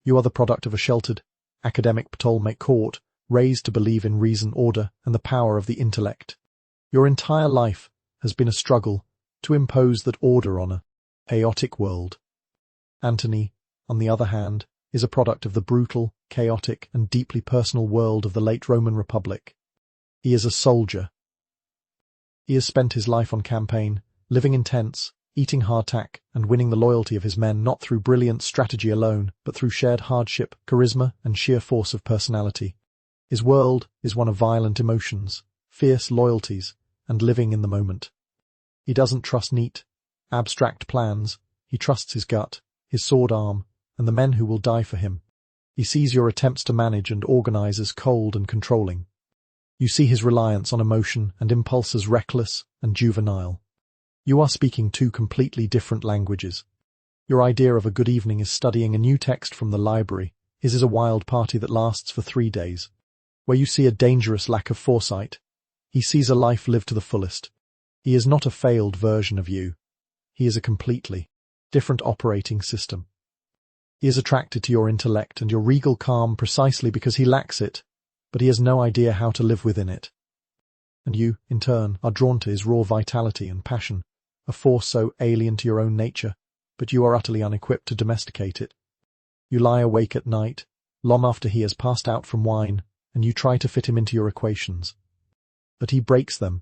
You are the product of a sheltered, academic Ptolemaic court, raised to believe in reason, order, and the power of the intellect. Your entire life has been a struggle to impose that order on a chaotic world. Antony, on the other hand, is a product of the brutal, chaotic, and deeply personal world of the late Roman Republic. He is a soldier. He has spent his life on campaign, living in tents, eating hardtack, and winning the loyalty of his men not through brilliant strategy alone, but through shared hardship, charisma, and sheer force of personality. His world is one of violent emotions, fierce loyalties, and living in the moment. He doesn't trust neat, abstract plans, he trusts his gut, his sword arm, and the men who will die for him. He sees your attempts to manage and organize as cold and controlling. You see his reliance on emotion and impulse as reckless and juvenile. You are speaking two completely different languages. Your idea of a good evening is studying a new text from the library. His is a wild party that lasts for 3 days. Where you see a dangerous lack of foresight, he sees a life lived to the fullest. He is not a failed version of you. He is a completely different operating system. He is attracted to your intellect and your regal calm precisely because he lacks it, but he has no idea how to live within it. And you, in turn, are drawn to his raw vitality and passion, a force so alien to your own nature, but you are utterly unequipped to domesticate it. You lie awake at night, long after he has passed out from wine, and you try to fit him into your equations. But he breaks them.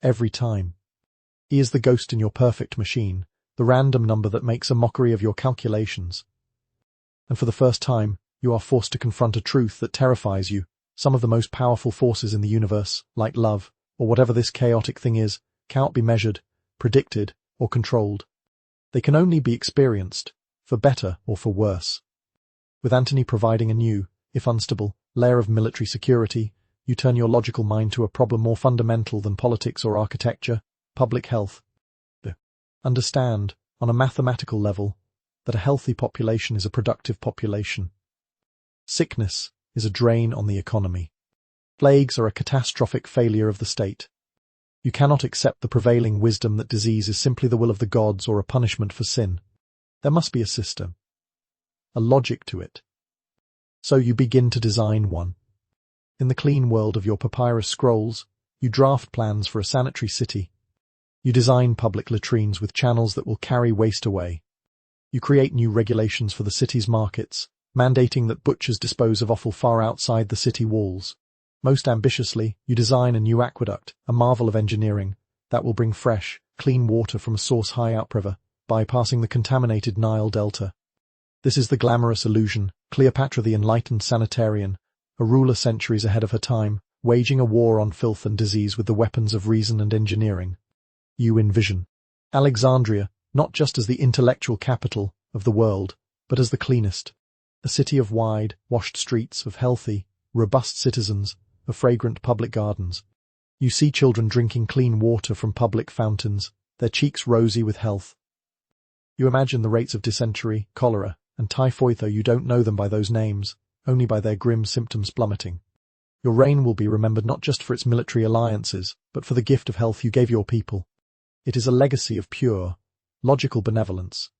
Every time. He is the ghost in your perfect machine, the random number that makes a mockery of your calculations. And for the first time, you are forced to confront a truth that terrifies you. Some of the most powerful forces in the universe, like love, or whatever this chaotic thing is, cannot be measured, predicted, or controlled. They can only be experienced, for better or for worse. With Antony providing a new, if unstable, layer of military security, you turn your logical mind to a problem more fundamental than politics or architecture, public health. Understand, on a mathematical level, that a healthy population is a productive population. Sickness is a drain on the economy. Plagues are a catastrophic failure of the state. You cannot accept the prevailing wisdom that disease is simply the will of the gods or a punishment for sin. There must be a system, a logic to it. So you begin to design one. In the clean world of your papyrus scrolls, you draft plans for a sanitary city. You design public latrines with channels that will carry waste away. You create new regulations for the city's markets, mandating that butchers dispose of offal far outside the city walls. Most ambitiously, you design a new aqueduct, a marvel of engineering, that will bring fresh, clean water from a source high upriver, bypassing the contaminated Nile Delta. This is the glamorous illusion, Cleopatra the enlightened sanitarian, a ruler centuries ahead of her time, waging a war on filth and disease with the weapons of reason and engineering. You envision Alexandria, not just as the intellectual capital of the world, but as the cleanest. A city of wide, washed streets, of healthy, robust citizens, of fragrant public gardens. You see children drinking clean water from public fountains, their cheeks rosy with health. You imagine the rates of dysentery, cholera, and typhoid, though you don't know them by those names, only by their grim symptoms plummeting. Your reign will be remembered not just for its military alliances, but for the gift of health you gave your people. It is a legacy of pure, logical benevolence.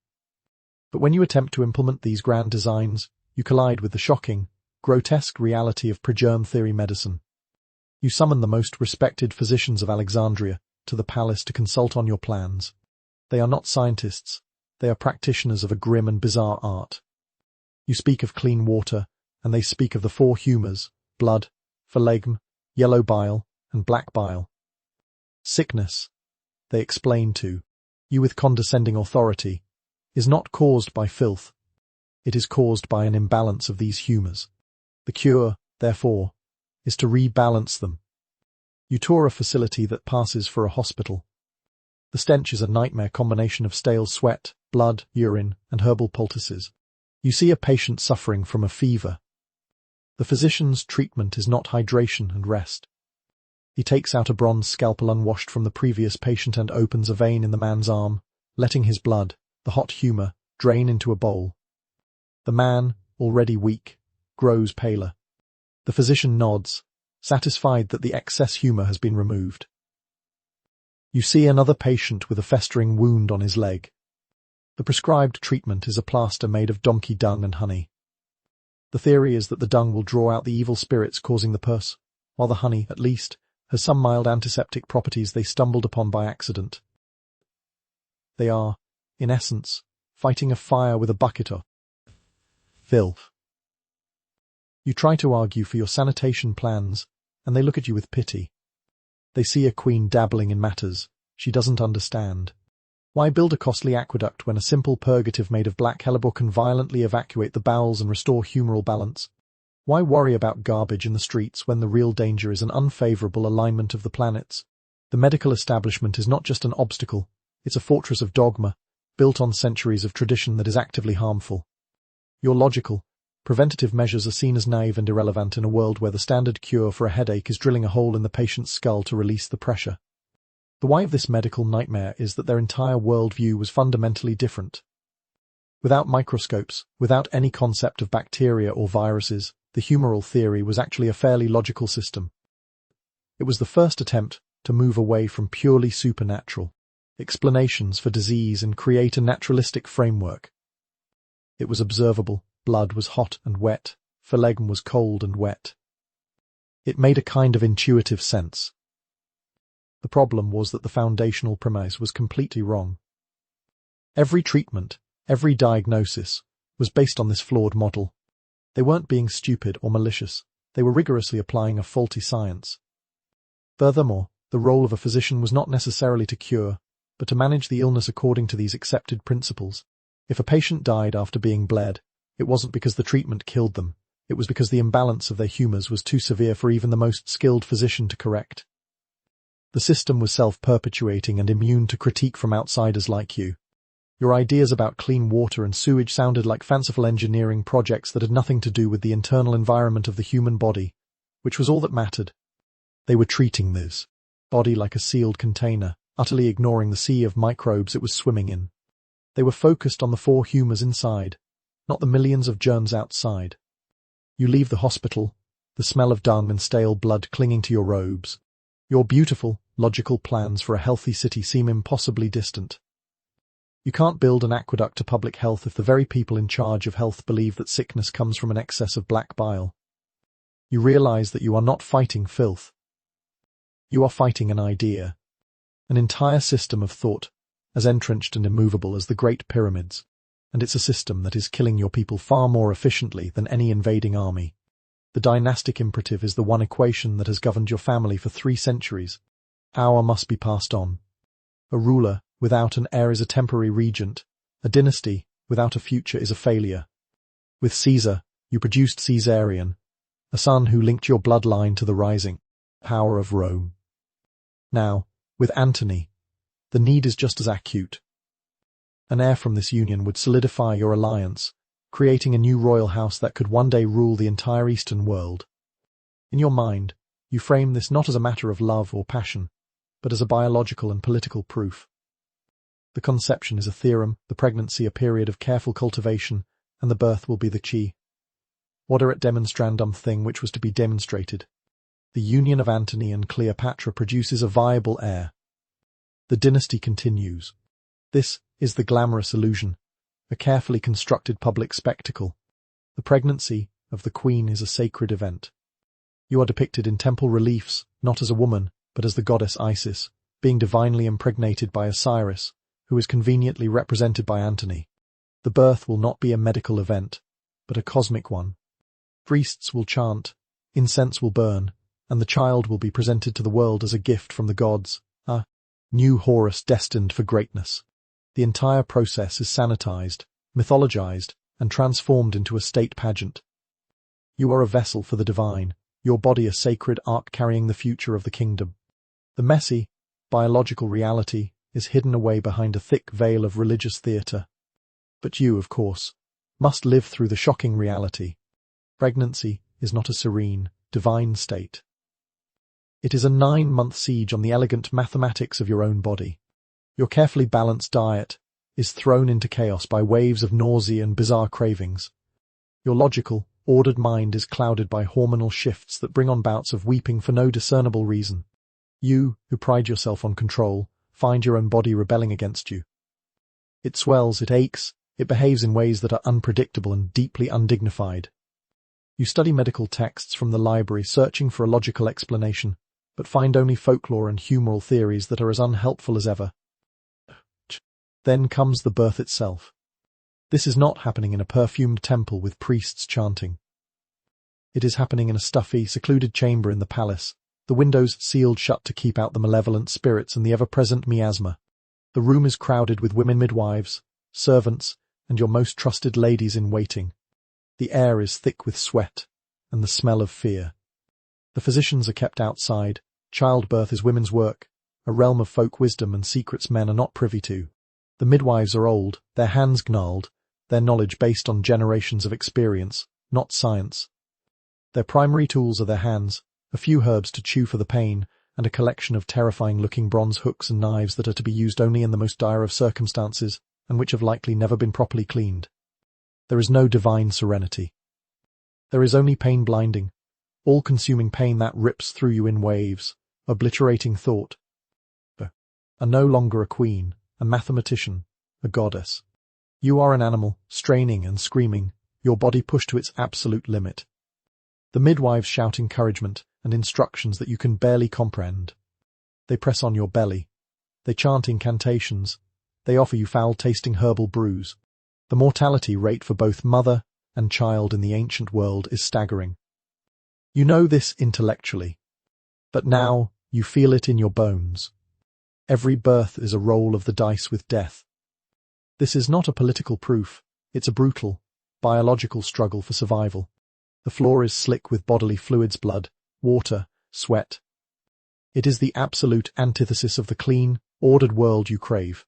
But when you attempt to implement these grand designs, you collide with the shocking, grotesque reality of pre-germ theory medicine. You summon the most respected physicians of Alexandria to the palace to consult on your plans. They are not scientists, they are practitioners of a grim and bizarre art. You speak of clean water, and they speak of the 4 humours, blood, phlegm, yellow bile, and black bile. Sickness, they explain to you with condescending authority, is not caused by filth. It is caused by an imbalance of these humours. The cure, therefore, is to rebalance them. You tour a facility that passes for a hospital. The stench is a nightmare combination of stale sweat, blood, urine, and herbal poultices. You see a patient suffering from a fever. The physician's treatment is not hydration and rest. He takes out a bronze scalpel unwashed from the previous patient and opens a vein in the man's arm, letting his blood, the hot humour, drain into a bowl. The man, already weak, grows paler. The physician nods, satisfied that the excess humour has been removed. You see another patient with a festering wound on his leg. The prescribed treatment is a plaster made of donkey dung and honey. The theory is that the dung will draw out the evil spirits causing the pus, while the honey, at least, has some mild antiseptic properties they stumbled upon by accident. They are, in essence, fighting a fire with a bucket of filth. You try to argue for your sanitation plans, and they look at you with pity. They see a queen dabbling in matters she doesn't understand. Why build a costly aqueduct when a simple purgative made of black hellebore can violently evacuate the bowels and restore humoral balance? Why worry about garbage in the streets when the real danger is an unfavorable alignment of the planets? The medical establishment is not just an obstacle, it's a fortress of dogma, built on centuries of tradition that is actively harmful. Your logical, preventative measures are seen as naive and irrelevant in a world where the standard cure for a headache is drilling a hole in the patient's skull to release the pressure. The why of this medical nightmare is that their entire worldview was fundamentally different. Without microscopes, without any concept of bacteria or viruses, the humoral theory was actually a fairly logical system. It was the first attempt to move away from purely supernatural explanations for disease and create a naturalistic framework. It was observable, blood was hot and wet, phlegm was cold and wet. It made a kind of intuitive sense. The problem was that the foundational premise was completely wrong. Every treatment, every diagnosis, was based on this flawed model. They weren't being stupid or malicious, they were rigorously applying a faulty science. Furthermore, the role of a physician was not necessarily to cure, but to manage the illness according to these accepted principles. If a patient died after being bled, it wasn't because the treatment killed them, it was because the imbalance of their humours was too severe for even the most skilled physician to correct. The system was self-perpetuating and immune to critique from outsiders like you. Your ideas about clean water and sewage sounded like fanciful engineering projects that had nothing to do with the internal environment of the human body, which was all that mattered. They were treating this body like a sealed container, utterly ignoring the sea of microbes it was swimming in. They were focused on the 4 humours inside, not the millions of germs outside. You leave the hospital, the smell of dung and stale blood clinging to your robes. Your beautiful, logical plans for a healthy city seem impossibly distant. You can't build an aqueduct to public health if the very people in charge of health believe that sickness comes from an excess of black bile. You realize that you are not fighting filth. You are fighting an idea, an entire system of thought, as entrenched and immovable as the Great Pyramids, and it's a system that is killing your people far more efficiently than any invading army. The dynastic imperative is the one equation that has governed your family for 3 centuries. Power must be passed on. A ruler without an heir is a temporary regent. A dynasty without a future is a failure. With Caesar, you produced Caesarion, a son who linked your bloodline to the rising power of Rome. Now, with Antony, the need is just as acute. An heir from this union would solidify your alliance, creating a new royal house that could one day rule the entire Eastern world. In your mind, you frame this not as a matter of love or passion, but as a biological and political proof. The conception is a theorem, the pregnancy a period of careful cultivation, and the birth will be the chi. Viderat demonstrandum thing which was to be demonstrated. The union of Antony and Cleopatra produces a viable heir. The dynasty continues. This is the glamorous illusion, a carefully constructed public spectacle. The pregnancy of the queen is a sacred event. You are depicted in temple reliefs, not as a woman, but as the goddess Isis, being divinely impregnated by Osiris, who is conveniently represented by Antony. The birth will not be a medical event, but a cosmic one. Priests will chant, incense will burn, and the child will be presented to the world as a gift from the gods, a new Horus destined for greatness. The entire process is sanitized, mythologized, and transformed into a state pageant. You are a vessel for the divine, your body a sacred ark carrying the future of the kingdom. The messy, biological reality is hidden away behind a thick veil of religious theatre. But you, of course, must live through the shocking reality. Pregnancy is not a serene, divine state. It is a 9-month siege on the elegant mathematics of your own body. Your carefully balanced diet is thrown into chaos by waves of nausea and bizarre cravings. Your logical, ordered mind is clouded by hormonal shifts that bring on bouts of weeping for no discernible reason. You, who pride yourself on control, find your own body rebelling against you. It swells, it aches, it behaves in ways that are unpredictable and deeply undignified. You study medical texts from the library searching for a logical explanation, but find only folklore and humoral theories that are as unhelpful as ever. Then comes the birth itself. This is not happening in a perfumed temple with priests chanting. It is happening in a stuffy, secluded chamber in the palace, the windows sealed shut to keep out the malevolent spirits and the ever-present miasma. The room is crowded with women midwives, servants, and your most trusted ladies in waiting. The air is thick with sweat and the smell of fear. The physicians are kept outside. Childbirth is women's work, a realm of folk wisdom and secrets men are not privy to. The midwives are old, their hands gnarled, their knowledge based on generations of experience, not science. Their primary tools are their hands, a few herbs to chew for the pain, and a collection of terrifying-looking bronze hooks and knives that are to be used only in the most dire of circumstances. and which have likely never been properly cleaned. There is no divine serenity. There is only pain blinding, all-consuming pain that rips through you in waves, obliterating thought. Are no longer a queen, a mathematician, a goddess. You are an animal, straining and screaming, your body pushed to its absolute limit. The midwives shout encouragement and instructions that you can barely comprehend. They press on your belly. They chant incantations. They offer you foul-tasting herbal brews. The mortality rate for both mother and child in the ancient world is staggering. You know this intellectually, but now you feel it in your bones. Every birth is a roll of the dice with death. This is not a political proof, it's a brutal, biological struggle for survival. The floor is slick with bodily fluids, blood, water, sweat. It is the absolute antithesis of the clean, ordered world you crave.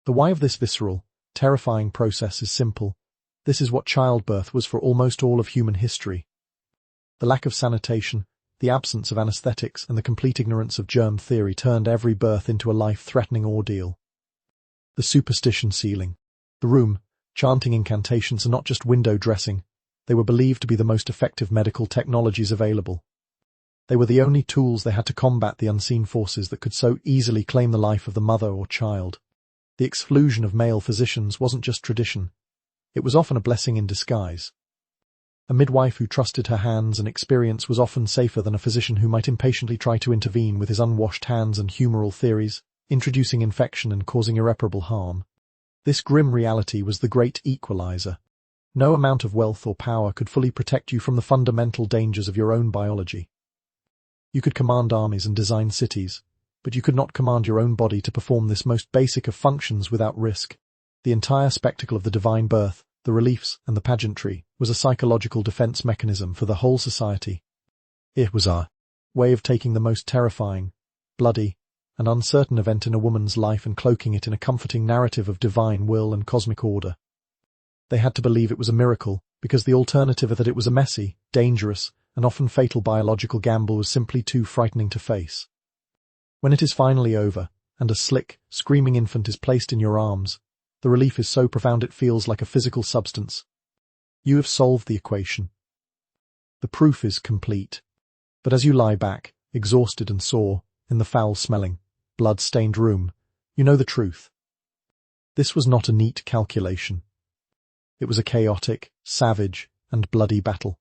The why of this visceral, terrifying process is simple. This is what childbirth was for almost all of human history. The lack of sanitation, the absence of anesthetics, and the complete ignorance of germ theory turned every birth into a life-threatening ordeal. The superstition ceiling. The room, chanting incantations are not just window dressing. They were believed to be the most effective medical technologies available. They were the only tools they had to combat the unseen forces that could so easily claim the life of the mother or child. The exclusion of male physicians wasn't just tradition. It was often a blessing in disguise. A midwife who trusted her hands and experience was often safer than a physician who might impatiently try to intervene with his unwashed hands and humoral theories, introducing infection and causing irreparable harm. This grim reality was the great equalizer. No amount of wealth or power could fully protect you from the fundamental dangers of your own biology. You could command armies and design cities, but you could not command your own body to perform this most basic of functions without risk. The entire spectacle of the divine birth, the reliefs and the pageantry, was a psychological defense mechanism for the whole society. It was our way of taking the most terrifying, bloody, and uncertain event in a woman's life and cloaking it in a comforting narrative of divine will and cosmic order. They had to believe it was a miracle, because the alternative that it was a messy, dangerous, and often fatal biological gamble was simply too frightening to face. When it is finally over, and a slick, screaming infant is placed in your arms, the relief is so profound it feels like a physical substance. You have solved the equation. The proof is complete. But as you lie back, exhausted and sore, in the foul-smelling, blood-stained room, you know the truth. This was not a neat calculation. It was a chaotic, savage, and bloody battle.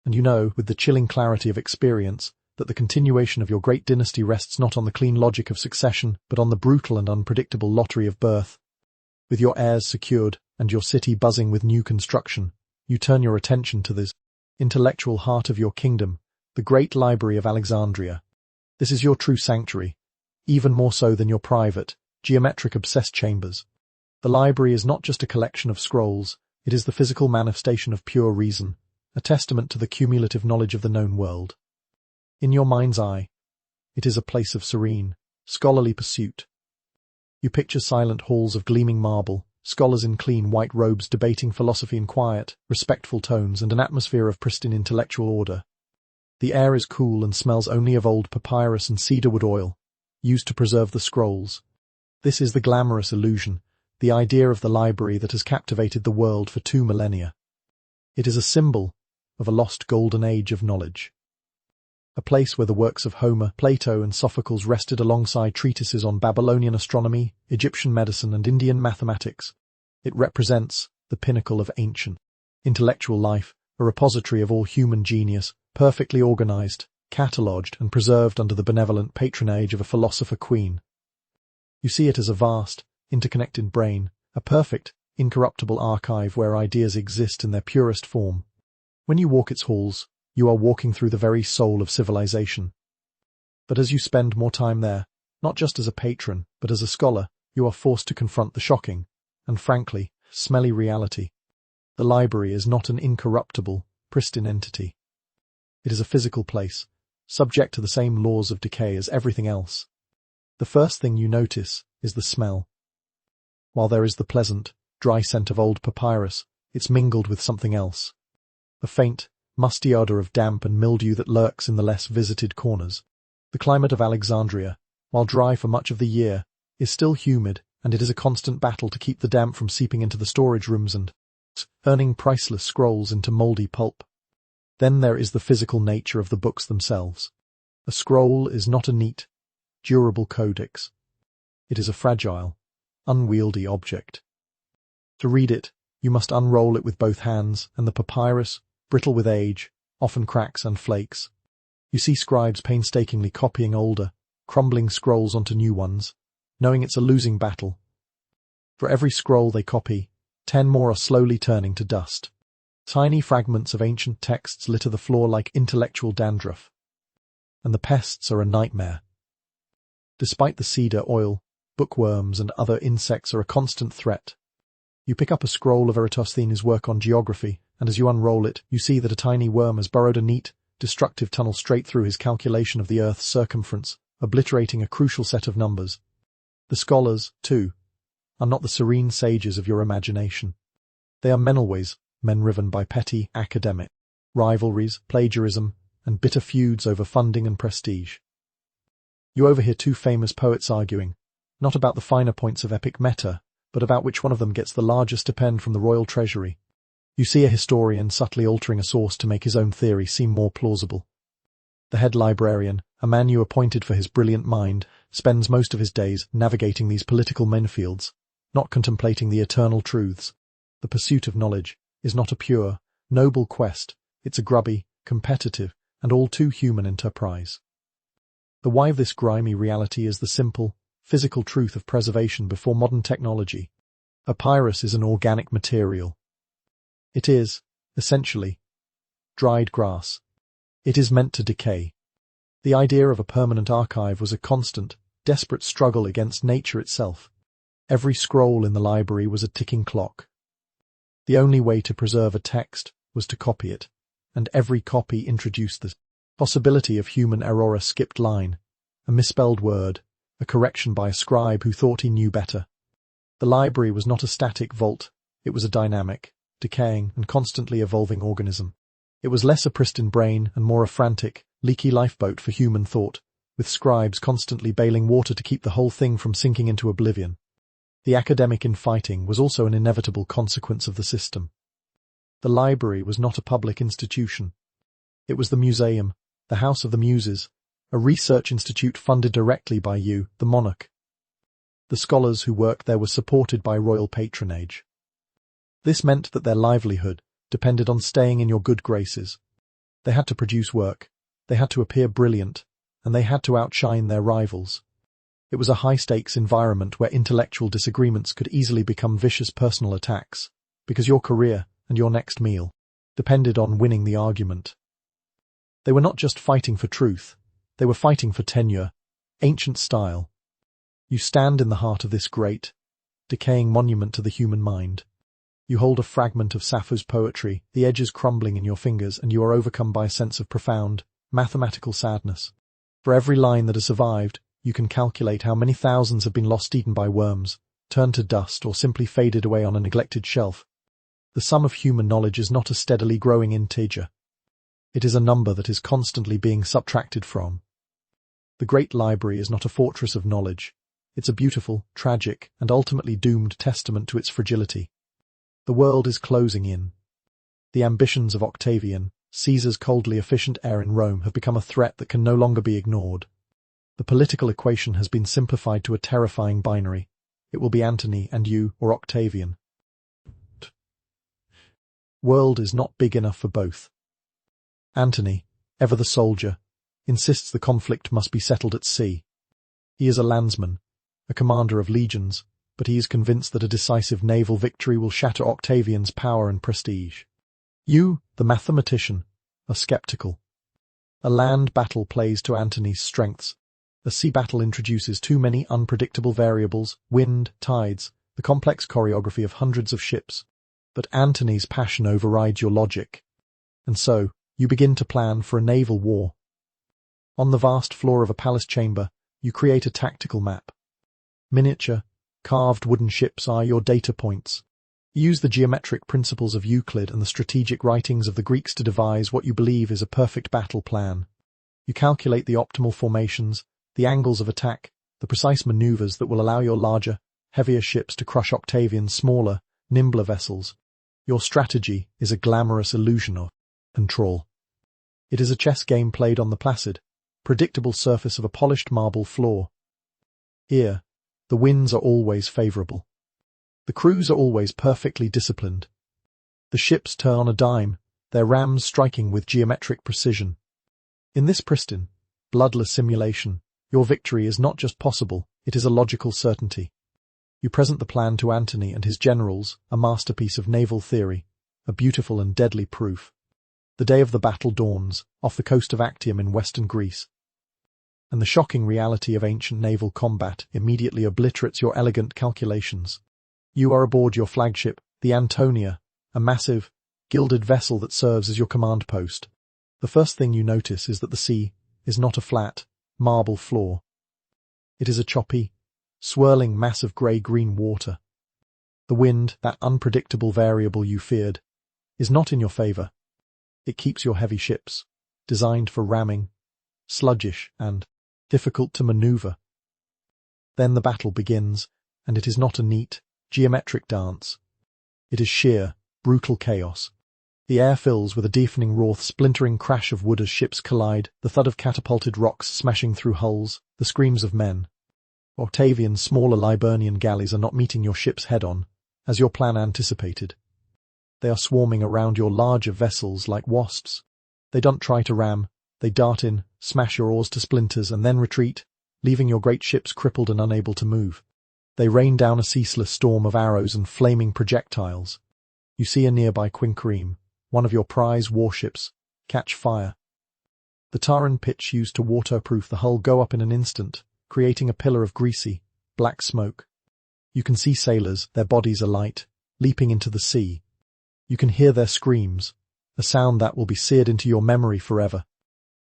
And you know, with the chilling clarity of experience, that the continuation of your great dynasty rests not on the clean logic of succession, but on the brutal and unpredictable lottery of birth. With your heirs secured, and your city buzzing with new construction, you turn your attention to this intellectual heart of your kingdom, the great library of Alexandria. This is your true sanctuary, even more so than your private, geometric-obsessed chambers. The library is not just a collection of scrolls, it is the physical manifestation of pure reason, a testament to the cumulative knowledge of the known world. In your mind's eye, it is a place of serene, scholarly pursuit. You picture silent halls of gleaming marble, scholars in clean white robes debating philosophy in quiet, respectful tones, and an atmosphere of pristine intellectual order. The air is cool and smells only of old papyrus and cedarwood oil, used to preserve the scrolls. This is the glamorous illusion, the idea of the library that has captivated the world for 2 millennia. It is a symbol of a lost golden age of knowledge. A place where the works of Homer, Plato, and Sophocles rested alongside treatises on Babylonian astronomy, Egyptian medicine, and Indian mathematics. It represents the pinnacle of ancient intellectual life, a repository of all human genius, perfectly organized, catalogued, and preserved under the benevolent patronage of a philosopher queen. You see it as a vast, interconnected brain, a perfect, incorruptible archive where ideas exist in their purest form. When you walk its halls, you are walking through the very soul of civilization. But as you spend more time there, not just as a patron, but as a scholar, you are forced to confront the shocking, and frankly, smelly reality. The library is not an incorruptible, pristine entity. It is a physical place, subject to the same laws of decay as everything else. The first thing you notice is the smell. While there is the pleasant, dry scent of old papyrus, it's mingled with something else. A faint, musty odor of damp and mildew that lurks in the less visited corners. The climate of Alexandria, while dry for much of the year, is still humid, and it is a constant battle to keep the damp from seeping into the storage rooms and turning priceless scrolls into mouldy pulp. Then there is the physical nature of the books themselves. A scroll is not a neat, durable codex. It is a fragile, unwieldy object. To read it, you must unroll it with both hands, and the papyrus, brittle with age, often cracks and flakes. You see scribes painstakingly copying older, crumbling scrolls onto new ones, knowing it's a losing battle. For every scroll they copy, 10 more are slowly turning to dust. Tiny fragments of ancient texts litter the floor like intellectual dandruff. And the pests are a nightmare. Despite the cedar oil, bookworms and other insects are a constant threat. You pick up a scroll of Eratosthenes' work on geography, and as you unroll it, you see that a tiny worm has burrowed a neat, destructive tunnel straight through his calculation of the Earth's circumference, obliterating a crucial set of numbers. The scholars, too, are not the serene sages of your imagination. They are men always, men riven by petty, academic rivalries, plagiarism, and bitter feuds over funding and prestige. You overhear two famous poets arguing, not about the finer points of epic meta, but about which one of them gets the larger stipend from the royal treasury. You see a historian subtly altering a source to make his own theory seem more plausible. The head librarian, a man you appointed for his brilliant mind, spends most of his days navigating these political minefields, not contemplating the eternal truths. The pursuit of knowledge is not a pure, noble quest, it's a grubby, competitive, and all too human enterprise. The why of this grimy reality is the simple, physical truth of preservation before modern technology. A papyrus is an organic material. It is, essentially, dried grass. It is meant to decay. The idea of a permanent archive was a constant, desperate struggle against nature itself. Every scroll in the library was a ticking clock. The only way to preserve a text was to copy it, and every copy introduced the possibility of human error, a skipped line, a misspelled word, a correction by a scribe who thought he knew better. The library was not a static vault, it was a dynamic, decaying, and constantly evolving organism. It was less a pristine brain and more a frantic, leaky lifeboat for human thought, with scribes constantly bailing water to keep the whole thing from sinking into oblivion. The academic infighting was also an inevitable consequence of the system. The library was not a public institution. It was the museum, the House of the Muses, a research institute funded directly by you, the monarch. The scholars who worked there were supported by royal patronage. This meant that their livelihood depended on staying in your good graces. They had to produce work, they had to appear brilliant, and they had to outshine their rivals. It was a high-stakes environment where intellectual disagreements could easily become vicious personal attacks, because your career and your next meal depended on winning the argument. They were not just fighting for truth, they were fighting for tenure, ancient style. You stand in the heart of this great, decaying monument to the human mind. You hold a fragment of Sappho's poetry, the edges crumbling in your fingers, and you are overcome by a sense of profound, mathematical sadness. For every line that has survived, you can calculate how many thousands have been lost, eaten by worms, turned to dust, or simply faded away on a neglected shelf. The sum of human knowledge is not a steadily growing integer. It is a number that is constantly being subtracted from. The great library is not a fortress of knowledge. It's a beautiful, tragic, and ultimately doomed testament to its fragility. The world is closing in. The ambitions of Octavian, Caesar's coldly efficient heir in Rome, have become a threat that can no longer be ignored. The political equation has been simplified to a terrifying binary. It will be Antony and you, or Octavian. World is not big enough for both. Antony, ever the soldier, insists the conflict must be settled at sea. He is a landsman, a commander of legions, but he is convinced that a decisive naval victory will shatter Octavian's power and prestige. You, the mathematician, are skeptical. A land battle plays to Antony's strengths. A sea battle introduces too many unpredictable variables, wind, tides, the complex choreography of hundreds of ships. But Antony's passion overrides your logic. And so, you begin to plan for a naval war. On the vast floor of a palace chamber, you create a tactical map. Miniature, carved wooden ships are your data points. You use the geometric principles of Euclid and the strategic writings of the Greeks to devise what you believe is a perfect battle plan. You calculate the optimal formations, the angles of attack, the precise maneuvers that will allow your larger, heavier ships to crush Octavian's smaller, nimbler vessels. Your strategy is a glamorous illusion of control. It is a chess game played on the placid, predictable surface of a polished marble floor. Here, the winds are always favourable. The crews are always perfectly disciplined. The ships turn on a dime, their rams striking with geometric precision. In this pristine, bloodless simulation, your victory is not just possible, it is a logical certainty. You present the plan to Antony and his generals, a masterpiece of naval theory, a beautiful and deadly proof. The day of the battle dawns, off the coast of Actium in western Greece. And the shocking reality of ancient naval combat immediately obliterates your elegant calculations. You are aboard your flagship, the Antonia, a massive, gilded vessel that serves as your command post. The first thing you notice is that the sea is not a flat, marble floor. It is a choppy, swirling mass of grey-green water. The wind, that unpredictable variable you feared, is not in your favour. It keeps your heavy ships, designed for ramming, sluggish and difficult to manoeuvre. Then the battle begins, and it is not a neat, geometric dance. It is sheer, brutal chaos. The air fills with a deafening roar, splintering crash of wood as ships collide, the thud of catapulted rocks smashing through hulls, the screams of men. Octavian's smaller Liburnian galleys are not meeting your ships head-on, as your plan anticipated. They are swarming around your larger vessels like wasps. They don't try to ram, they dart in, smash your oars to splinters, and then retreat, leaving your great ships crippled and unable to move. They rain down a ceaseless storm of arrows and flaming projectiles. You see a nearby quinquereme, one of your prize warships, catch fire. The tar and pitch used to waterproof the hull go up in an instant, creating a pillar of greasy, black smoke. You can see sailors, their bodies alight, leaping into the sea. You can hear their screams, a sound that will be seared into your memory forever.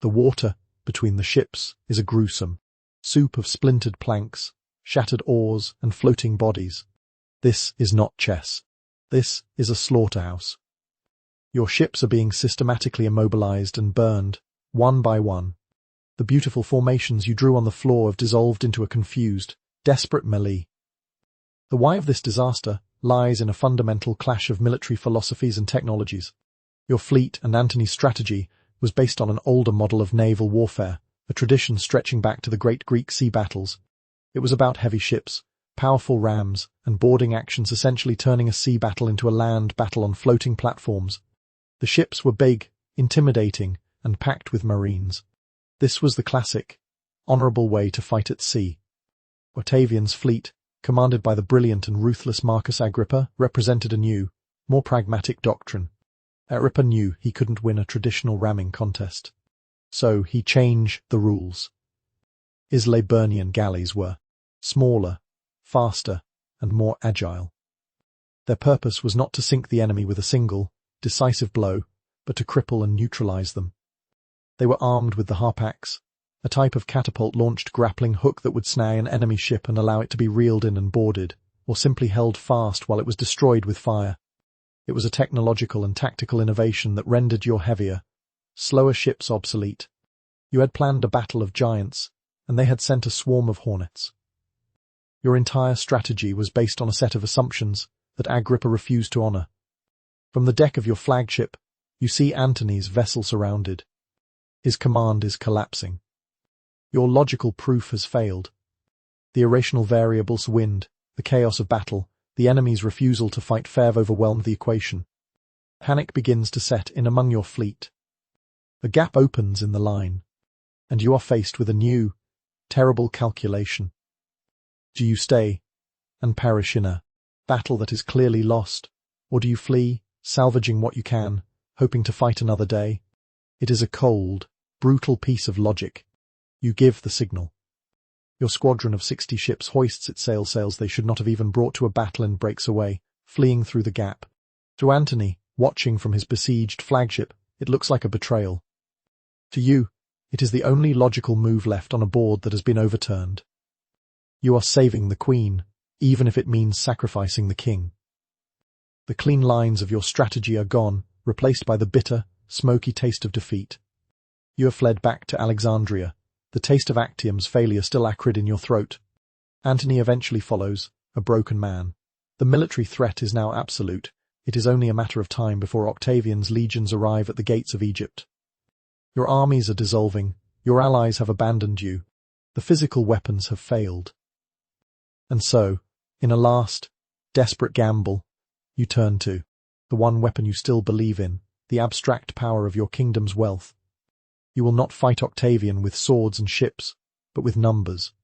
The water between the ships is a gruesome soup of splintered planks, shattered oars, and floating bodies. This is not chess. This is a slaughterhouse. Your ships are being systematically immobilized and burned, one by one. The beautiful formations you drew on the floor have dissolved into a confused, desperate melee. The why of this disaster lies in a fundamental clash of military philosophies and technologies. Your fleet and Antony's strategy was based on an older model of naval warfare, a tradition stretching back to the great Greek sea battles. It was about heavy ships, powerful rams, and boarding actions, essentially turning a sea battle into a land battle on floating platforms. The ships were big, intimidating, and packed with marines. This was the classic, honourable way to fight at sea. Octavian's fleet, commanded by the brilliant and ruthless Marcus Agrippa, represented a new, more pragmatic doctrine. Agrippa knew he couldn't win a traditional ramming contest. So he changed the rules. His Liburnian galleys were smaller, faster, and more agile. Their purpose was not to sink the enemy with a single, decisive blow, but to cripple and neutralize them. They were armed with the harpax, a type of catapult-launched grappling hook that would snag an enemy ship and allow it to be reeled in and boarded, or simply held fast while it was destroyed with fire. It was a technological and tactical innovation that rendered your heavier, slower ships obsolete. You had planned a battle of giants, and they had sent a swarm of hornets. Your entire strategy was based on a set of assumptions that Agrippa refused to honor. From the deck of your flagship, you see Antony's vessel surrounded. His command is collapsing. Your logical proof has failed. The irrational variables, wind, the chaos of battle, the enemy's refusal to fight fair have overwhelmed the equation. Panic begins to set in among your fleet. A gap opens in the line, and you are faced with a new, terrible calculation. Do you stay and perish in a battle that is clearly lost, or do you flee, salvaging what you can, hoping to fight another day? It is a cold, brutal piece of logic. You give the signal. Your squadron of 60 ships hoists its sails they should not have even brought to a battle and breaks away, fleeing through the gap. To Antony, watching from his besieged flagship, it looks like a betrayal. To you, it is the only logical move left on a board that has been overturned. You are saving the queen, even if it means sacrificing the king. The clean lines of your strategy are gone, replaced by the bitter, smoky taste of defeat. You have fled back to Alexandria, the taste of Actium's failure still acrid in your throat. Antony eventually follows, a broken man. The military threat is now absolute. It is only a matter of time before Octavian's legions arrive at the gates of Egypt. Your armies are dissolving. Your allies have abandoned you. The physical weapons have failed. And so, in a last, desperate gamble, you turn to the one weapon you still believe in, the abstract power of your kingdom's wealth. You will not fight Octavian with swords and ships, but with numbers.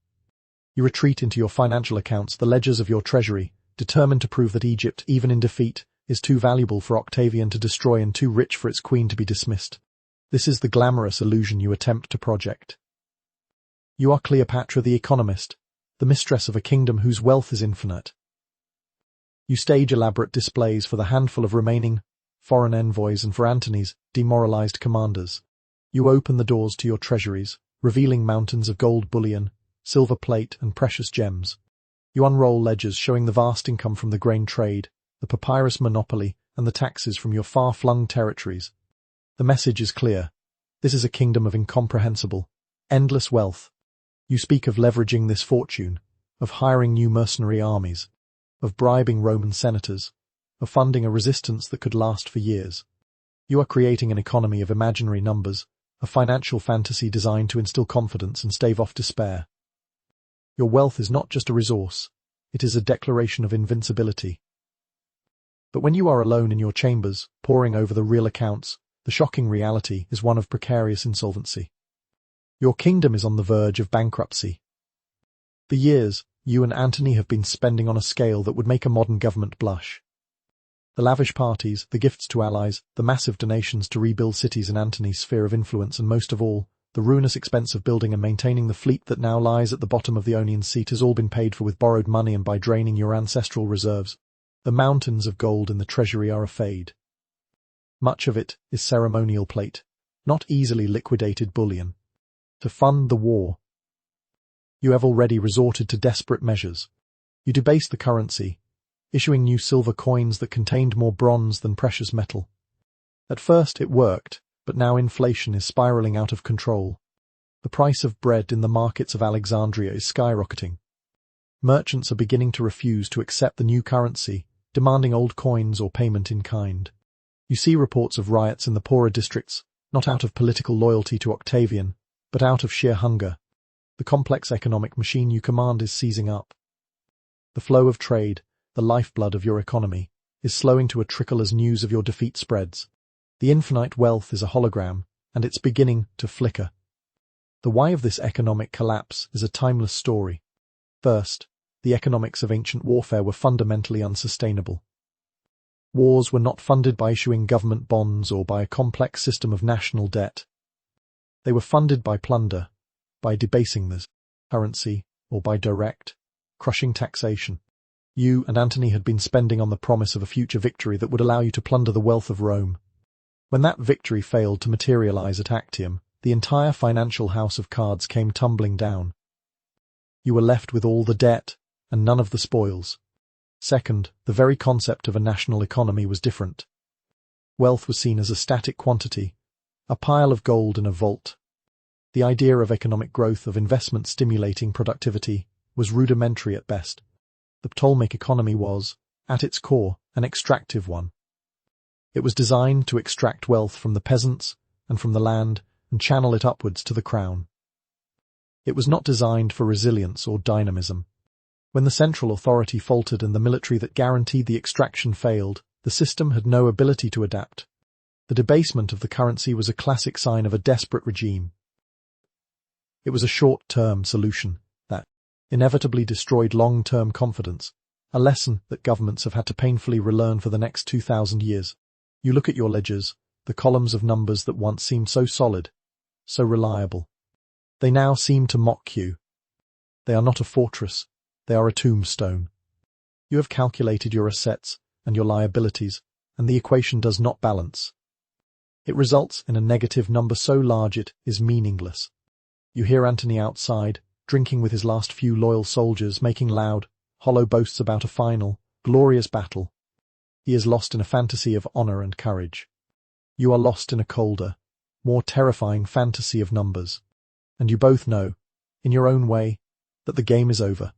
You retreat into your financial accounts, the ledgers of your treasury, determined to prove that Egypt, even in defeat, is too valuable for Octavian to destroy and too rich for its queen to be dismissed. This is the glamorous illusion you attempt to project. You are Cleopatra the economist, the mistress of a kingdom whose wealth is infinite. You stage elaborate displays for the handful of remaining foreign envoys and for Antony's demoralized commanders. You open the doors to your treasuries, revealing mountains of gold bullion, silver plate, and precious gems. You unroll ledgers showing the vast income from the grain trade, the papyrus monopoly, and the taxes from your far-flung territories. The message is clear. This is a kingdom of incomprehensible, endless wealth. You speak of leveraging this fortune, of hiring new mercenary armies, of bribing Roman senators, of funding a resistance that could last for years. You are creating an economy of imaginary numbers, a financial fantasy designed to instill confidence and stave off despair. Your wealth is not just a resource, it is a declaration of invincibility. But when you are alone in your chambers, poring over the real accounts, the shocking reality is one of precarious insolvency. Your kingdom is on the verge of bankruptcy. For years, you and Antony have been spending on a scale that would make a modern government blush. The lavish parties, the gifts to allies, the massive donations to rebuild cities in Antony's sphere of influence, and most of all, the ruinous expense of building and maintaining the fleet that now lies at the bottom of the Ionian Sea has all been paid for with borrowed money and by draining your ancestral reserves. The mountains of gold in the treasury are a fade. Much of it is ceremonial plate, not easily liquidated bullion. To fund the war, you have already resorted to desperate measures. You debased the currency, issuing new silver coins that contained more bronze than precious metal. At first it worked, but now inflation is spiraling out of control. The price of bread in the markets of Alexandria is skyrocketing. Merchants are beginning to refuse to accept the new currency, demanding old coins or payment in kind. You see reports of riots in the poorer districts, not out of political loyalty to Octavian, but out of sheer hunger. The complex economic machine you command is seizing up. The flow of trade, the lifeblood of your economy, is slowing to a trickle as news of your defeat spreads. The infinite wealth is a hologram, and it's beginning to flicker. The why of this economic collapse is a timeless story. First, the economics of ancient warfare were fundamentally unsustainable. Wars were not funded by issuing government bonds or by a complex system of national debt. They were funded by plunder, by debasing the currency, or by direct, crushing taxation. You and Antony had been spending on the promise of a future victory that would allow you to plunder the wealth of Rome. When that victory failed to materialize at Actium, the entire financial house of cards came tumbling down. You were left with all the debt and none of the spoils. Second, the very concept of a national economy was different. Wealth was seen as a static quantity, a pile of gold in a vault. The idea of economic growth, of investment stimulating productivity, was rudimentary at best. The Ptolemaic economy was, at its core, an extractive one. It was designed to extract wealth from the peasants and from the land and channel it upwards to the crown. It was not designed for resilience or dynamism. When the central authority faltered and the military that guaranteed the extraction failed, the system had no ability to adapt. The debasement of the currency was a classic sign of a desperate regime. It was a short-term solution that inevitably destroyed long-term confidence, a lesson that governments have had to painfully relearn for the next 2,000 years. You look at your ledgers, the columns of numbers that once seemed so solid, so reliable. They now seem to mock you. They are not a fortress, they are a tombstone. You have calculated your assets and your liabilities, and the equation does not balance. It results in a negative number so large it is meaningless. You hear Antony outside, drinking with his last few loyal soldiers, making loud, hollow boasts about a final, glorious battle. He is lost in a fantasy of honor and courage. You are lost in a colder, more terrifying fantasy of numbers. And you both know, in your own way, that the game is over.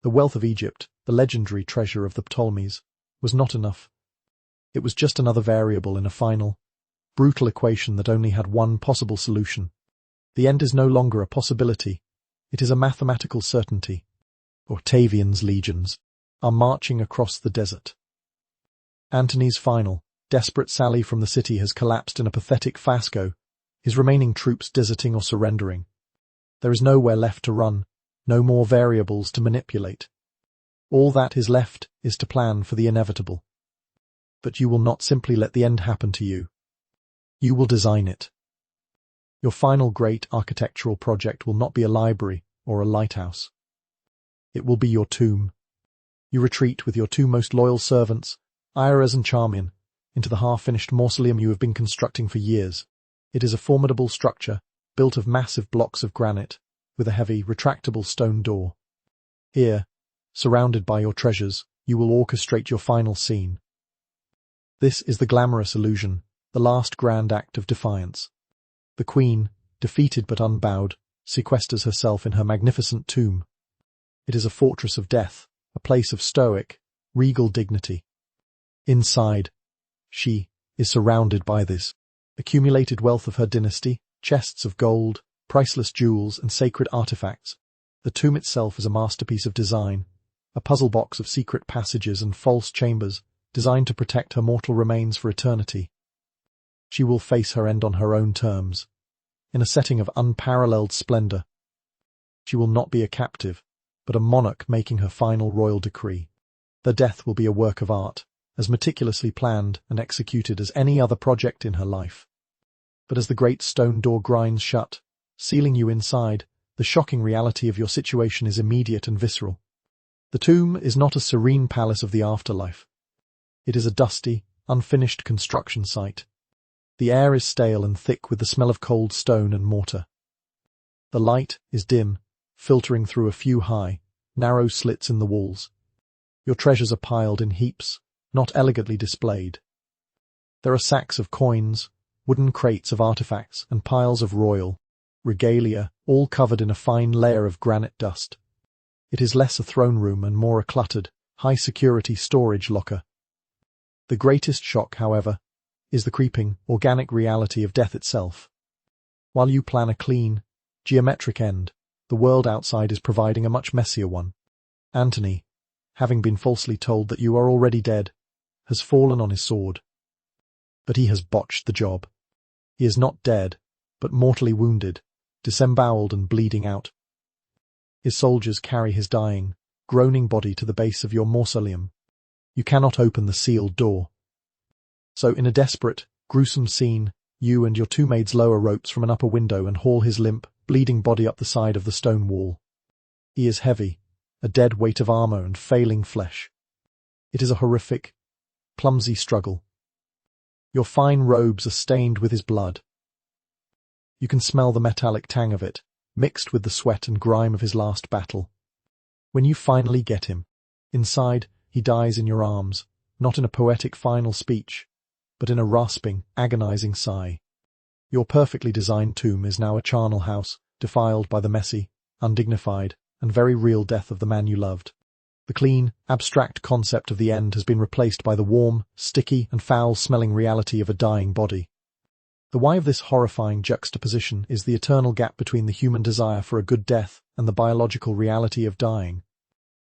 The wealth of Egypt, the legendary treasure of the Ptolemies, was not enough. It was just another variable in a final, brutal equation that only had one possible solution. The end is no longer a possibility. It is a mathematical certainty. Octavian's legions are marching across the desert. Antony's final, desperate sally from the city has collapsed in a pathetic fiasco, his remaining troops deserting or surrendering. There is nowhere left to run, no more variables to manipulate. All that is left is to plan for the inevitable. But you will not simply let the end happen to you. You will design it. Your final great architectural project will not be a library or a lighthouse. It will be your tomb. You retreat with your two most loyal servants, Iras and Charmian, into the half-finished mausoleum you have been constructing for years. It is a formidable structure, built of massive blocks of granite, with a heavy, retractable stone door. Here, surrounded by your treasures, you will orchestrate your final scene. This is the glamorous illusion, the last grand act of defiance. The queen, defeated but unbowed, sequesters herself in her magnificent tomb. It is a fortress of death, a place of stoic, regal dignity. Inside, she is surrounded by this accumulated wealth of her dynasty, chests of gold, priceless jewels, and sacred artifacts. The tomb itself is a masterpiece of design, a puzzle box of secret passages and false chambers, designed to protect her mortal remains for eternity. She will face her end on her own terms, in a setting of unparalleled splendor. She will not be a captive, but a monarch making her final royal decree. Her death will be a work of art, as meticulously planned and executed as any other project in her life. But as the great stone door grinds shut, sealing you inside, the shocking reality of your situation is immediate and visceral. The tomb is not a serene palace of the afterlife. It is a dusty, unfinished construction site. The air is stale and thick with the smell of cold stone and mortar. The light is dim, filtering through a few high, narrow slits in the walls. Your treasures are piled in heaps, not elegantly displayed. There are sacks of coins, wooden crates of artifacts, and piles of royal regalia, all covered in a fine layer of granite dust. It is less a throne room and more a cluttered, high-security storage locker. The greatest shock, however, is the creeping, organic reality of death itself. While you plan a clean, geometric end, the world outside is providing a much messier one. Antony, having been falsely told that you are already dead, has fallen on his sword. But he has botched the job. He is not dead, but mortally wounded, disemboweled and bleeding out. His soldiers carry his dying, groaning body to the base of your mausoleum. You cannot open the sealed door. So in a desperate, gruesome scene, you and your two maids lower ropes from an upper window and haul his limp, bleeding body up the side of the stone wall. He is heavy, a dead weight of armor and failing flesh. It is a horrific, clumsy struggle. Your fine robes are stained with his blood. You can smell the metallic tang of it, mixed with the sweat and grime of his last battle. When you finally get him, inside, he dies in your arms, not in a poetic final speech, but in a rasping, agonizing sigh. Your perfectly designed tomb is now a charnel house, defiled by the messy, undignified, and very real death of the man you loved. The clean, abstract concept of the end has been replaced by the warm, sticky, and foul-smelling reality of a dying body. The why of this horrifying juxtaposition is the eternal gap between the human desire for a good death and the biological reality of dying.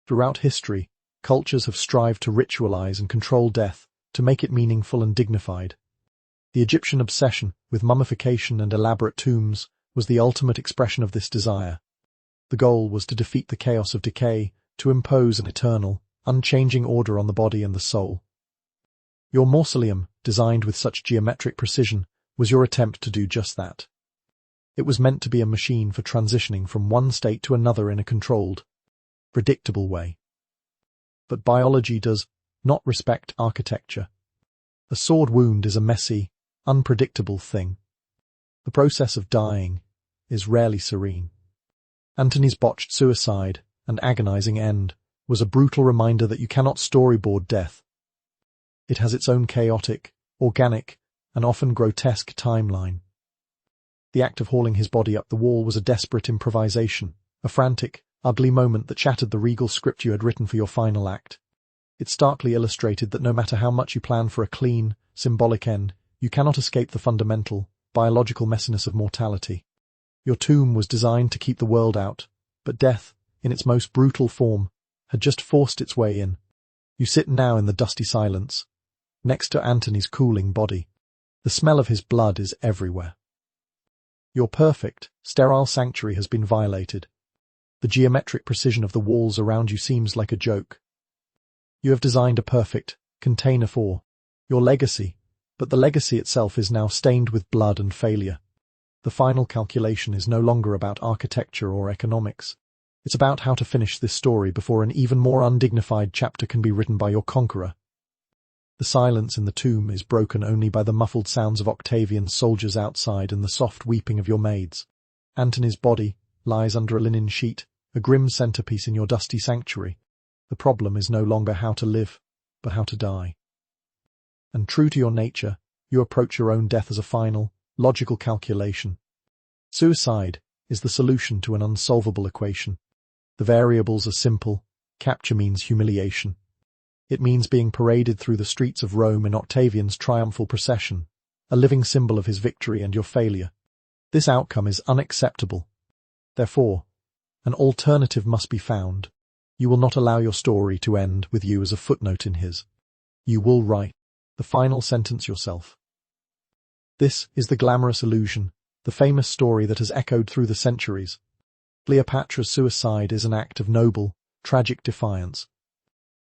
Throughout history, cultures have strived to ritualize and control death, to make it meaningful and dignified. The Egyptian obsession with mummification and elaborate tombs was the ultimate expression of this desire. The goal was to defeat the chaos of decay, to impose an eternal, unchanging order on the body and the soul. Your mausoleum, designed with such geometric precision, was your attempt to do just that. It was meant to be a machine for transitioning from one state to another in a controlled, predictable way. But biology does not respect architecture. A sword wound is a messy, unpredictable thing. The process of dying is rarely serene. Antony's botched suicide and agonizing end was a brutal reminder that you cannot storyboard death. It has its own chaotic, organic, and often grotesque timeline. The act of hauling his body up the wall was a desperate improvisation, a frantic, ugly moment that shattered the regal script you had written for your final act. It starkly illustrated that no matter how much you plan for a clean, symbolic end, you cannot escape the fundamental, biological messiness of mortality. Your tomb was designed to keep the world out, but death, in its most brutal form, had just forced its way in. You sit now in the dusty silence, next to Antony's cooling body. The smell of his blood is everywhere. Your perfect, sterile sanctuary has been violated. The geometric precision of the walls around you seems like a joke. You have designed a perfect container for your legacy, but the legacy itself is now stained with blood and failure. The final calculation is no longer about architecture or economics. It's about how to finish this story before an even more undignified chapter can be written by your conqueror. The silence in the tomb is broken only by the muffled sounds of Octavian's soldiers outside and the soft weeping of your maids. Antony's body lies under a linen sheet, a grim centerpiece in your dusty sanctuary. The problem is no longer how to live, but how to die. And true to your nature, you approach your own death as a final, logical calculation. Suicide is the solution to an unsolvable equation. The variables are simple. Capture means humiliation. It means being paraded through the streets of Rome in Octavian's triumphal procession, a living symbol of his victory and your failure. This outcome is unacceptable. Therefore, an alternative must be found. You will not allow your story to end with you as a footnote in his. You will write the final sentence yourself. This is the glamorous illusion, the famous story that has echoed through the centuries. Cleopatra's suicide is an act of noble, tragic defiance.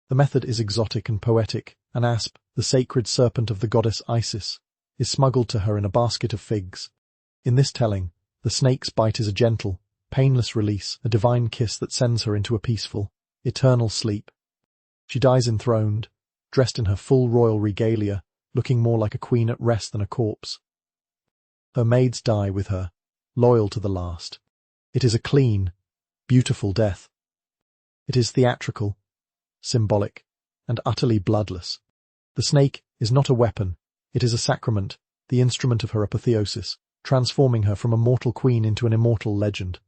The method is exotic and poetic. An asp, the sacred serpent of the goddess Isis, is smuggled to her in a basket of figs. In this telling, the snake's bite is a gentle, painless release, a divine kiss that sends her into a peaceful, eternal sleep. She dies enthroned, dressed in her full royal regalia, looking more like a queen at rest than a corpse. Her maids die with her, loyal to the last. It is a clean, beautiful death. It is theatrical, symbolic, and utterly bloodless. The snake is not a weapon, it is a sacrament, the instrument of her apotheosis, transforming her from a mortal queen into an immortal legend.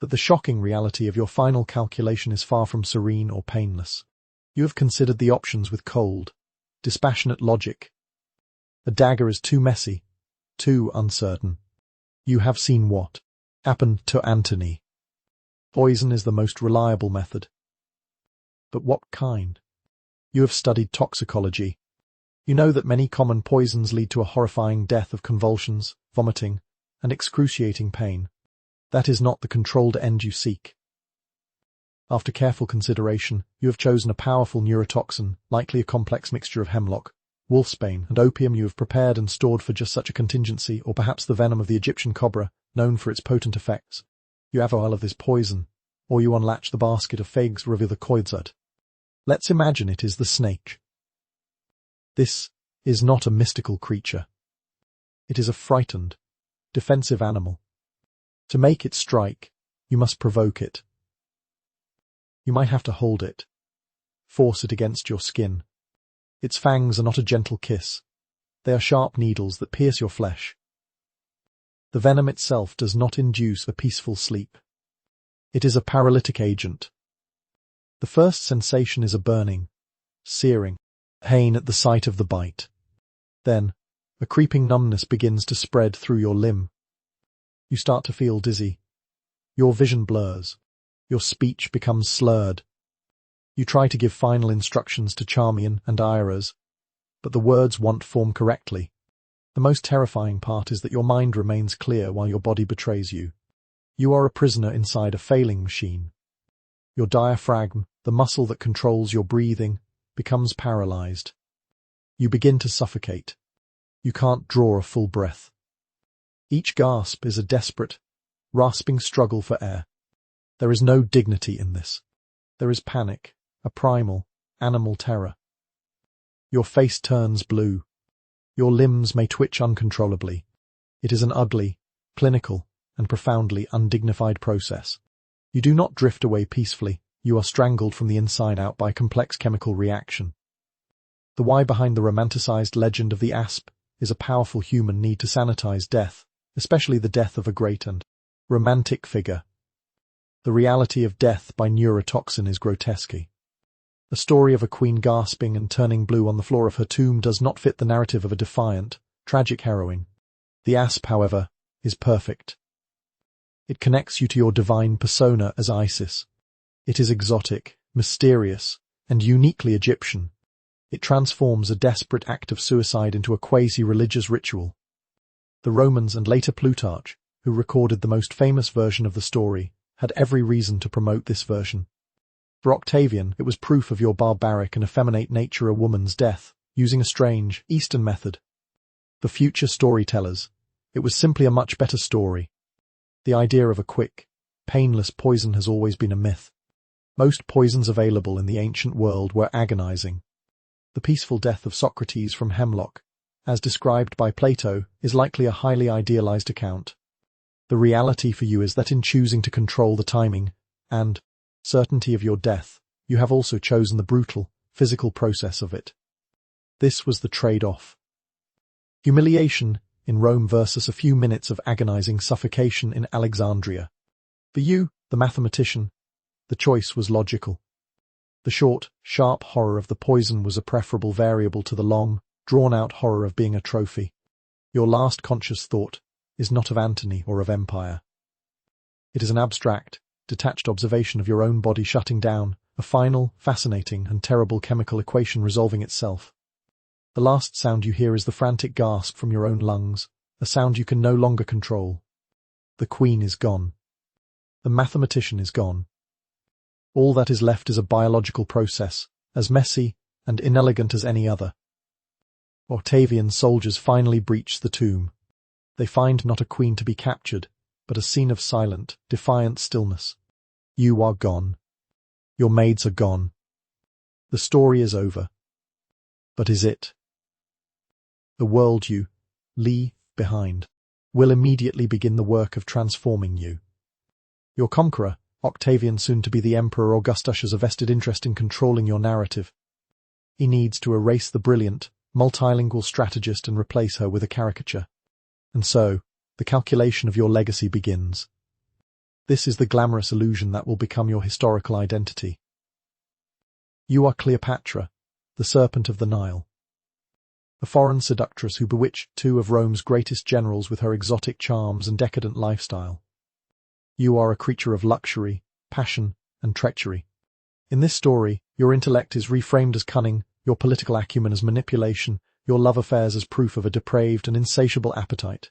But the shocking reality of your final calculation is far from serene or painless. You have considered the options with cold, dispassionate logic. A dagger is too messy, too uncertain. You have seen what happened to Antony. Poison is the most reliable method. But what kind? You have studied toxicology. You know that many common poisons lead to a horrifying death of convulsions, vomiting, and excruciating pain. That is not the controlled end you seek. After careful consideration, you have chosen a powerful neurotoxin, likely a complex mixture of hemlock, wolfsbane, and opium you have prepared and stored for just such a contingency, or perhaps the venom of the Egyptian cobra, known for its potent effects. You have oil of this poison, or you unlatch the basket of figs, reveal the koidzad. Let's imagine it is the snake. This is not a mystical creature. It is a frightened, defensive animal. To make it strike, you must provoke it. You might have to hold it, force it against your skin. Its fangs are not a gentle kiss. They are sharp needles that pierce your flesh. The venom itself does not induce a peaceful sleep. It is a paralytic agent. The first sensation is a burning, searing pain at the sight of the bite. Then, a creeping numbness begins to spread through your limb. You start to feel dizzy. Your vision blurs. Your speech becomes slurred. You try to give final instructions to Charmian and Iras, but the words won't form correctly. The most terrifying part is that your mind remains clear while your body betrays you. You are a prisoner inside a failing machine. Your diaphragm, the muscle that controls your breathing, becomes paralyzed. You begin to suffocate. You can't draw a full breath. Each gasp is a desperate, rasping struggle for air. There is no dignity in this. There is panic, a primal, animal terror. Your face turns blue. Your limbs may twitch uncontrollably. It is an ugly, clinical, and profoundly undignified process. You do not drift away peacefully. You are strangled from the inside out by complex chemical reaction. The why behind the romanticized legend of the asp is a powerful human need to sanitize death, especially the death of a great and romantic figure. The reality of death by neurotoxin is grotesque. The story of a queen gasping and turning blue on the floor of her tomb does not fit the narrative of a defiant, tragic heroine. The asp, however, is perfect. It connects you to your divine persona as Isis. It is exotic, mysterious, and uniquely Egyptian. It transforms a desperate act of suicide into a quasi-religious ritual. The Romans and later Plutarch, who recorded the most famous version of the story, had every reason to promote this version. For Octavian, it was proof of your barbaric and effeminate nature a woman's death, using a strange, Eastern method. For future storytellers, it was simply a much better story. The idea of a quick, painless poison has always been a myth. Most poisons available in the ancient world were agonizing. The peaceful death of Socrates from hemlock, as described by Plato, is likely a highly idealized account. The reality for you is that in choosing to control the timing and certainty of your death, you have also chosen the brutal, physical process of it. This was the trade-off. Humiliation in Rome versus a few minutes of agonizing suffocation in Alexandria. For you, the mathematician, the choice was logical. The short, sharp horror of the poison was a preferable variable to the long, drawn-out horror of being a trophy. Your last conscious thought is not of Antony or of empire. It is an abstract, detached observation of your own body shutting down, a final, fascinating, and terrible chemical equation resolving itself. The last sound you hear is the frantic gasp from your own lungs, a sound you can no longer control. The queen is gone. The mathematician is gone. All that is left is a biological process, as messy and inelegant as any other. Octavian's soldiers finally breach the tomb. They find not a queen to be captured, but a scene of silent, defiant stillness. You are gone. Your maids are gone. The story is over. But is it? The world you leave behind will immediately begin the work of transforming you. Your conqueror, Octavian, soon to be the Emperor Augustus, has a vested interest in controlling your narrative. He needs to erase the brilliant, multilingual strategist and replace her with a caricature. And so, the calculation of your legacy begins. This is the glamorous illusion that will become your historical identity. You are Cleopatra, the serpent of the Nile. A foreign seductress who bewitched two of Rome's greatest generals with her exotic charms and decadent lifestyle. You are a creature of luxury, passion, and treachery. In this story, your intellect is reframed as cunning, your political acumen as manipulation, your love affairs as proof of a depraved and insatiable appetite.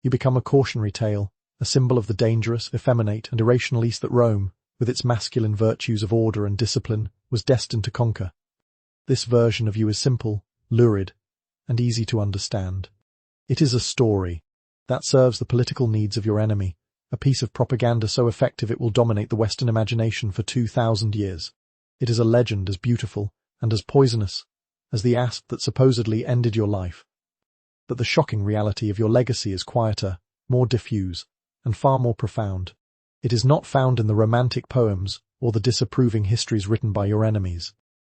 You become a cautionary tale, a symbol of the dangerous, effeminate, and irrational East that Rome, with its masculine virtues of order and discipline, was destined to conquer. This version of you is simple, lurid, and easy to understand. It is a story that serves the political needs of your enemy, a piece of propaganda so effective it will dominate the Western imagination for 2,000 years. It is a legend as beautiful and as poisonous as the asp that supposedly ended your life. But the shocking reality of your legacy is quieter, more diffuse, and far more profound. It is not found in the romantic poems or the disapproving histories written by your enemies.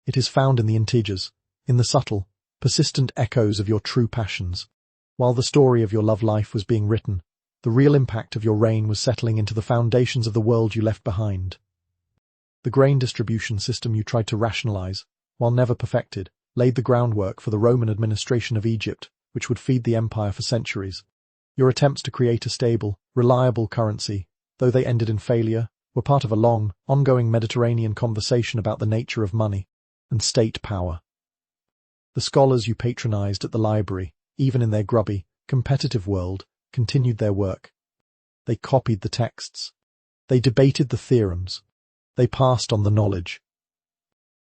It is found in the integers, in the subtle, persistent echoes of your true passions. While the story of your love life was being written, the real impact of your reign was settling into the foundations of the world you left behind. The grain distribution system you tried to rationalize, while never perfected, laid the groundwork for the Roman administration of Egypt, which would feed the empire for centuries. Your attempts to create a stable, reliable currency, though they ended in failure, were part of a long, ongoing Mediterranean conversation about the nature of money and state power. The scholars you patronized at the library, even in their grubby, competitive world, continued their work. They copied the texts. They debated the theorems. They passed on the knowledge.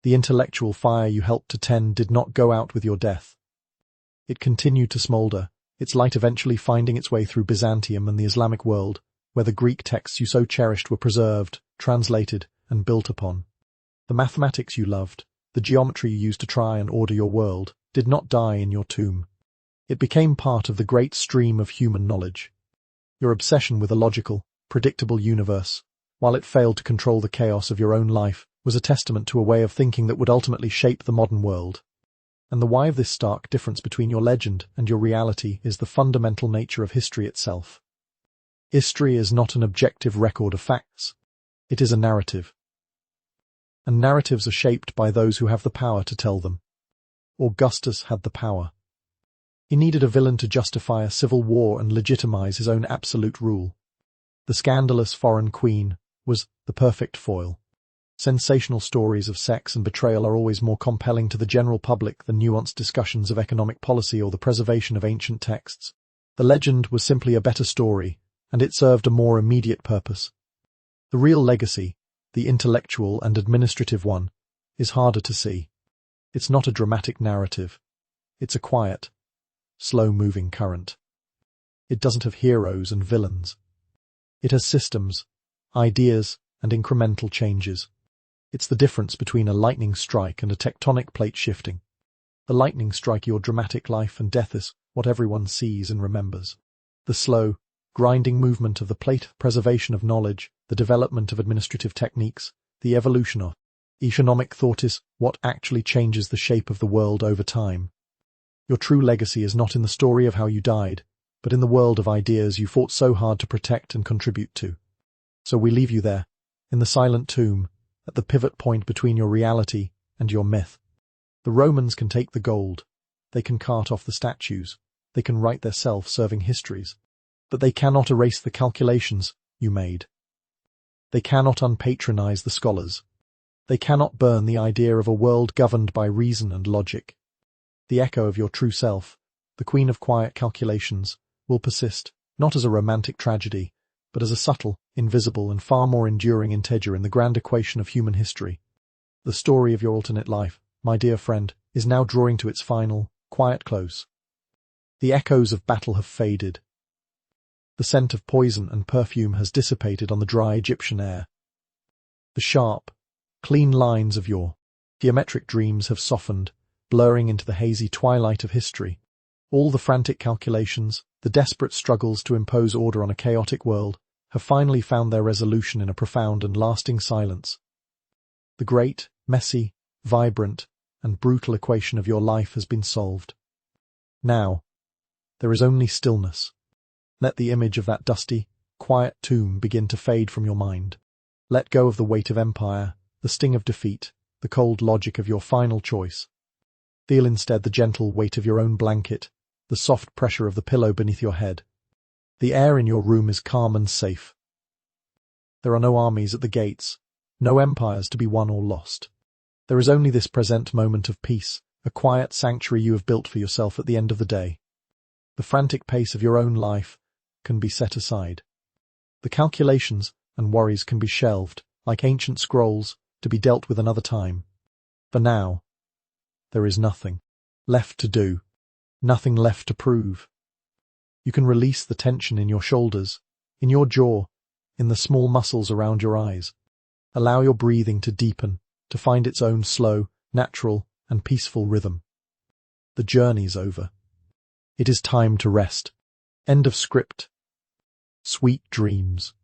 The intellectual fire you helped to tend did not go out with your death. It continued to smolder, its light eventually finding its way through Byzantium and the Islamic world, where the Greek texts you so cherished were preserved, translated, and built upon. The mathematics you loved, the geometry you used to try and order your world, did not die in your tomb. It became part of the great stream of human knowledge. Your obsession with a logical, predictable universe, while it failed to control the chaos of your own life, was a testament to a way of thinking that would ultimately shape the modern world. And the why of this stark difference between your legend and your reality is the fundamental nature of history itself. History is not an objective record of facts. It is a narrative. And narratives are shaped by those who have the power to tell them. Augustus had the power. He needed a villain to justify a civil war and legitimize his own absolute rule. The scandalous foreign queen was the perfect foil. Sensational stories of sex and betrayal are always more compelling to the general public than nuanced discussions of economic policy or the preservation of ancient texts. The legend was simply a better story, and it served a more immediate purpose. The real legacy, the intellectual and administrative one, is harder to see. It's not a dramatic narrative. It's a quiet, slow-moving current. It doesn't have heroes and villains. It has systems, ideas, and incremental changes. It's the difference between a lightning strike and a tectonic plate shifting. The lightning strike, your dramatic life and death, is what everyone sees and remembers. The slow, grinding movement of the plate, preservation of knowledge, the development of administrative techniques, the evolution of economic thought is what actually changes the shape of the world over time. Your true legacy is not in the story of how you died, but in the world of ideas you fought so hard to protect and contribute to. So we leave you there, in the silent tomb, at the pivot point between your reality and your myth. The Romans can take the gold, they can cart off the statues, they can write their self-serving histories, but they cannot erase the calculations you made. They cannot unpatronize the scholars. They cannot burn the idea of a world governed by reason and logic. The echo of your true self, the queen of quiet calculations, will persist, not as a romantic tragedy, but as a subtle, invisible, and far more enduring integer in the grand equation of human history. The story of your alternate life, my dear friend, is now drawing to its final, quiet close. The echoes of battle have faded. The scent of poison and perfume has dissipated on the dry Egyptian air. The sharp, clean lines of your geometric dreams have softened, blurring into the hazy twilight of history. All the frantic calculations, the desperate struggles to impose order on a chaotic world, have finally found their resolution in a profound and lasting silence. The great, messy, vibrant, and brutal equation of your life has been solved. Now, there is only stillness. Let the image of that dusty, quiet tomb begin to fade from your mind. Let go of the weight of empire, the sting of defeat, the cold logic of your final choice. Feel instead the gentle weight of your own blanket, the soft pressure of the pillow beneath your head. The air in your room is calm and safe. There are no armies at the gates, no empires to be won or lost. There is only this present moment of peace, a quiet sanctuary you have built for yourself at the end of the day. The frantic pace of your own life can be set aside. The calculations and worries can be shelved, like ancient scrolls, to be dealt with another time. For now, there is nothing left to do, nothing left to prove. You can release the tension in your shoulders, in your jaw, in the small muscles around your eyes. Allow your breathing to deepen, to find its own slow, natural, and peaceful rhythm. The journey's over. It is time to rest. End of script. Sweet dreams.